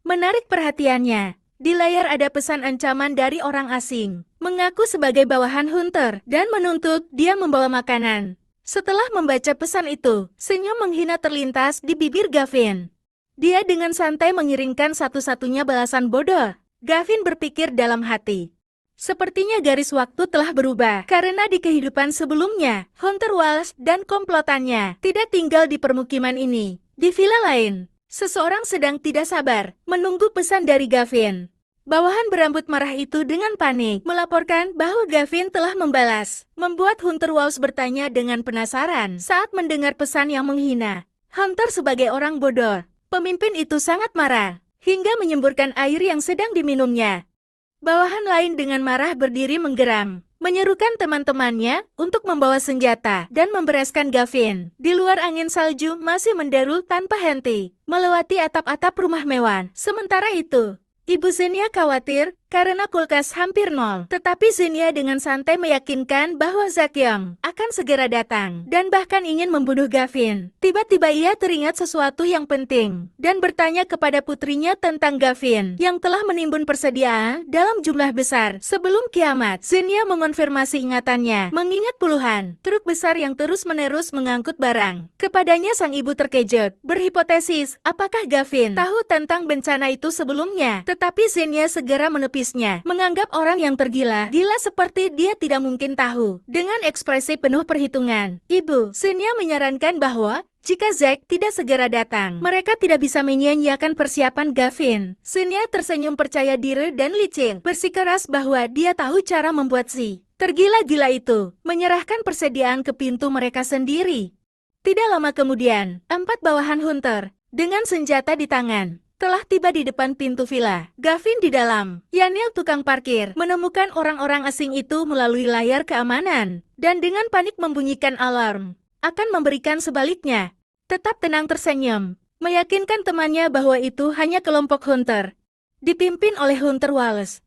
Menarik perhatiannya, di layar ada pesan ancaman dari orang asing, mengaku sebagai bawahan Hunter, dan menuntut dia membawa makanan. Setelah membaca pesan itu, senyum menghina terlintas di bibir Gavin. Dia dengan santai mengiringkan satu-satunya balasan bodoh. Gavin berpikir dalam hati. Sepertinya garis waktu telah berubah karena di kehidupan sebelumnya, Hunter Walls dan komplotannya tidak tinggal di permukiman ini. Di villa lain, seseorang sedang tidak sabar menunggu pesan dari Gavin. Bawahan berambut merah itu dengan panik melaporkan bahwa Gavin telah membalas, membuat Hunter Walls bertanya dengan penasaran saat mendengar pesan yang menghina. Hunter sebagai orang bodoh, pemimpin itu sangat marah hingga menyemburkan air yang sedang diminumnya. Bawahan lain dengan marah berdiri menggeram, menyerukan teman-temannya untuk membawa senjata dan membereskan Gavin. Di luar angin salju masih menderu tanpa henti, melewati atap-atap rumah mewah. Sementara itu, Ibu Xenia khawatir karena kulkas hampir nol. Tetapi Xenia dengan santai meyakinkan bahwa Zakyong akan segera datang dan bahkan ingin membunuh Gavin. Tiba-tiba ia teringat sesuatu yang penting dan bertanya kepada putrinya tentang Gavin yang telah menimbun persediaan dalam jumlah besar sebelum kiamat. Xenia mengonfirmasi ingatannya, mengingat puluhan truk besar yang terus-menerus mengangkut barang. Kepadanya sang ibu terkejut, berhipotesis apakah Gavin tahu tentang bencana itu sebelumnya. Tetapi Xenia segera menepisnya, menganggap orang yang gila seperti dia tidak mungkin tahu. Dengan ekspresi penuh perhitungan, Ibu Xenia menyarankan bahwa jika Zack tidak segera datang, mereka tidak bisa menyia-nyiakan persiapan Gavin. Xenia tersenyum percaya diri dan licin, bersikeras bahwa dia tahu cara membuat si tergila-gila itu menyerahkan persediaan ke pintu mereka sendiri. Tidak lama kemudian, 4 bawahan Hunter dengan senjata di tangan telah tiba di depan pintu villa. Gavin di dalam. Yanil tukang parkir menemukan orang-orang asing itu melalui layar keamanan dan dengan panik membunyikan alarm. Akan memberikan sebaliknya. Tetap tenang tersenyum, meyakinkan temannya bahwa itu hanya kelompok Hunter, dipimpin oleh Hunter Walls.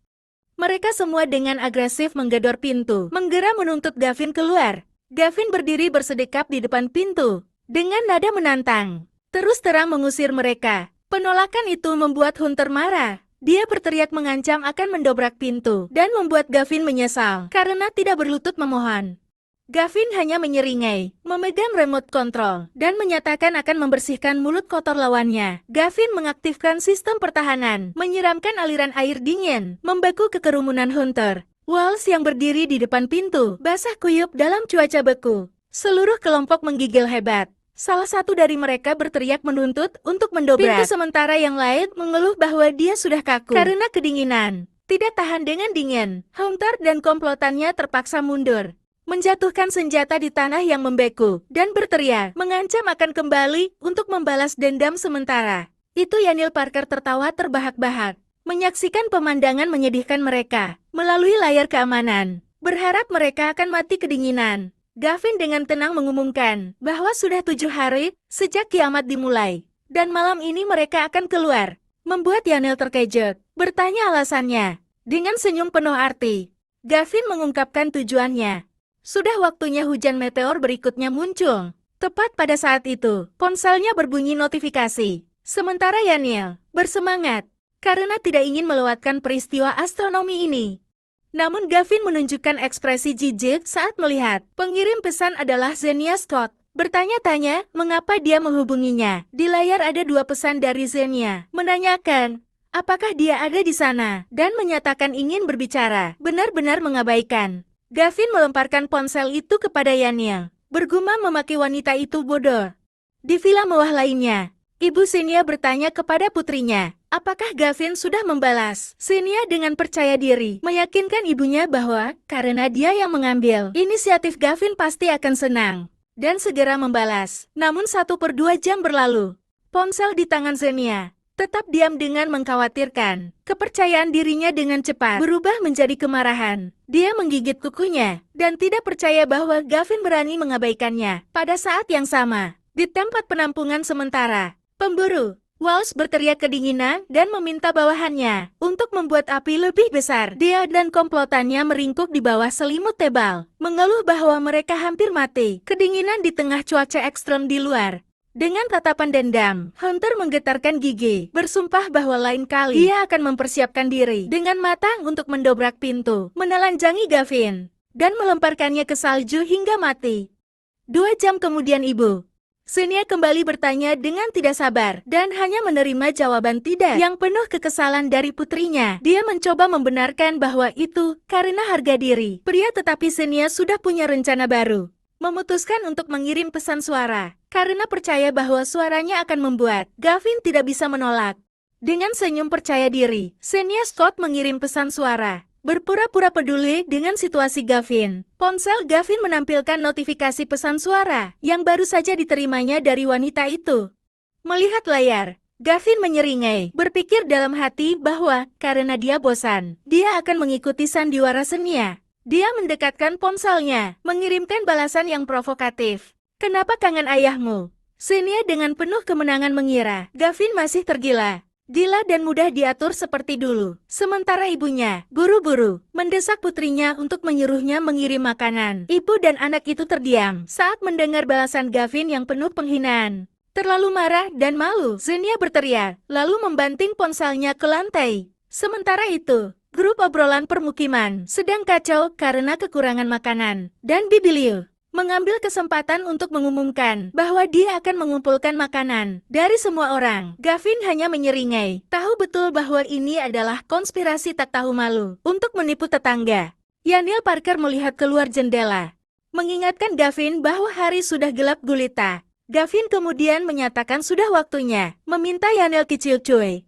Mereka semua dengan agresif menggedor pintu, menggera menuntut Gavin keluar. Gavin berdiri bersedekap di depan pintu, dengan nada menantang, terus terang mengusir mereka. Penolakan itu membuat Hunter marah. Dia berteriak mengancam akan mendobrak pintu dan membuat Gavin menyesal karena tidak berlutut memohon. Gavin hanya menyeringai, memegang remote control, dan menyatakan akan membersihkan mulut kotor lawannya. Gavin mengaktifkan sistem pertahanan, menyiramkan aliran air dingin, membeku ke kerumunan Hunter Walls yang berdiri di depan pintu, basah kuyup dalam cuaca beku. Seluruh kelompok menggigil hebat. Salah satu dari mereka berteriak menuntut untuk mendobrak pintu, sementara yang lain mengeluh bahwa dia sudah kaku karena kedinginan. Tidak tahan dengan dingin, Hunter dan komplotannya terpaksa mundur, menjatuhkan senjata di tanah yang membeku, dan berteriak, mengancam akan kembali untuk membalas dendam sementara. Itu Yanil Parker tertawa terbahak-bahak, menyaksikan pemandangan menyedihkan mereka melalui layar keamanan, berharap mereka akan mati kedinginan. Gavin dengan tenang mengumumkan bahwa sudah 7 hari sejak kiamat dimulai, dan malam ini mereka akan keluar membuat Yanil terkejut. Bertanya alasannya. Dengan senyum penuh arti, Gavin mengungkapkan tujuannya. Sudah waktunya hujan meteor berikutnya muncul. Tepat pada saat itu, ponselnya berbunyi notifikasi. Sementara Yanil bersemangat karena tidak ingin melewatkan peristiwa astronomi ini. Namun Gavin menunjukkan ekspresi jijik saat melihat pengirim pesan adalah Xenia Scott. Bertanya-tanya mengapa dia menghubunginya. Di layar ada dua pesan dari Xenia, menanyakan apakah dia ada di sana, dan menyatakan ingin berbicara. Benar-benar mengabaikan. Gavin melemparkan ponsel itu kepada Yanil. Bergumam memaki wanita itu bodoh. Di villa mewah lainnya, Ibu Xenia bertanya kepada putrinya, apakah Gavin sudah membalas? Xenia dengan percaya diri meyakinkan ibunya bahwa karena dia yang mengambil inisiatif, Gavin pasti akan senang dan segera membalas. Namun 1/2 jam berlalu. Ponsel di tangan Xenia tetap diam dengan mengkhawatirkan. Kepercayaan dirinya dengan cepat berubah menjadi kemarahan. Dia menggigit kukunya dan tidak percaya bahwa Gavin berani mengabaikannya. Pada saat yang sama, di tempat penampungan sementara, pemburu Walsh berteriak kedinginan dan meminta bawahannya untuk membuat api lebih besar. Dia dan komplotannya meringkuk di bawah selimut tebal, mengeluh bahwa mereka hampir mati. Kedinginan di tengah cuaca ekstrem di luar. Dengan tatapan dendam, Hunter menggetarkan gigi, bersumpah bahwa lain kali dia akan mempersiapkan diri dengan matang untuk mendobrak pintu, menelanjangi Gavin, dan melemparkannya ke salju hingga mati. 2 jam kemudian Ibu Xenia kembali bertanya dengan tidak sabar, dan hanya menerima jawaban tidak yang penuh kekesalan dari putrinya. Dia mencoba membenarkan bahwa itu karena harga diri pria, tetapi Xenia sudah punya rencana baru. Memutuskan untuk mengirim pesan suara, karena percaya bahwa suaranya akan membuat Gavin tidak bisa menolak. Dengan senyum percaya diri, Xenia Scott mengirim pesan suara, berpura-pura peduli dengan situasi Gavin. Ponsel Gavin menampilkan notifikasi pesan suara yang baru saja diterimanya dari wanita itu. Melihat layar, Gavin menyeringai, berpikir dalam hati bahwa karena dia bosan, dia akan mengikuti sandiwara Xenia. Dia mendekatkan ponselnya, mengirimkan balasan yang provokatif. Kenapa kangen ayahmu? Xenia dengan penuh kemenangan mengira Gavin masih tergila. Gila dan mudah diatur seperti dulu. Sementara ibunya, buru-buru, mendesak putrinya untuk menyuruhnya mengirim makanan. Ibu dan anak itu terdiam saat mendengar balasan Gavin yang penuh penghinaan. Terlalu marah dan malu, Xenia berteriak, lalu membanting ponselnya ke lantai. Sementara itu, grup obrolan permukiman sedang kacau karena kekurangan makanan, dan Bibi Liu mengambil kesempatan untuk mengumumkan bahwa dia akan mengumpulkan makanan dari semua orang. Gavin hanya menyeringai, tahu betul bahwa ini adalah konspirasi tak tahu malu untuk menipu tetangga. Yanil Parker melihat keluar jendela, mengingatkan Gavin bahwa hari sudah gelap gulita. Gavin kemudian menyatakan sudah waktunya meminta Yanil kecil cuy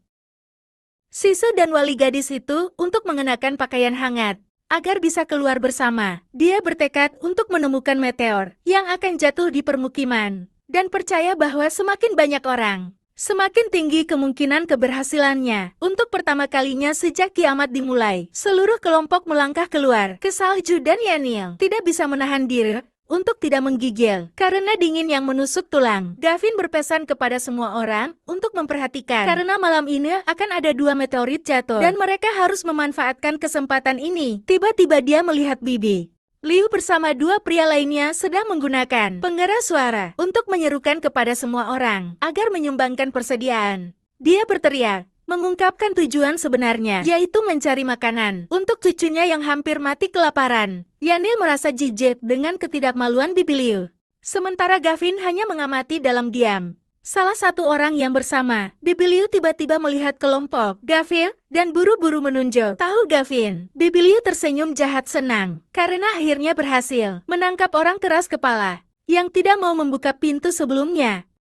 Sisu dan wali gadis itu untuk mengenakan pakaian hangat, agar bisa keluar bersama. Dia bertekad untuk menemukan meteor yang akan jatuh di permukiman, dan percaya bahwa semakin banyak orang, semakin tinggi kemungkinan keberhasilannya. Untuk pertama kalinya sejak kiamat dimulai, seluruh kelompok melangkah keluar ke salju dan Yanil tidak bisa menahan diri untuk tidak menggigil karena dingin yang menusuk tulang. Gavin berpesan kepada semua orang untuk memperhatikan karena malam ini akan ada 2 meteorit jatuh dan mereka harus memanfaatkan kesempatan ini. Tiba-tiba dia melihat Bibi Liu bersama 2 pria lainnya sedang menggunakan pengeras suara untuk menyerukan kepada semua orang agar menyumbangkan persediaan. Dia berteriak, mengungkapkan tujuan sebenarnya, yaitu mencari makanan untuk cucunya yang hampir mati kelaparan. Yanil merasa jijik dengan ketidakmaluan Bibi Liu. Sementara Gavin hanya mengamati dalam diam. Salah satu orang yang bersama Bibi Liu tiba-tiba melihat kelompok Gavin dan buru-buru menunjuk. Tahu Gavin, Bibi Liu tersenyum jahat senang karena akhirnya berhasil menangkap orang keras kepala yang tidak mau membuka pintu sebelumnya.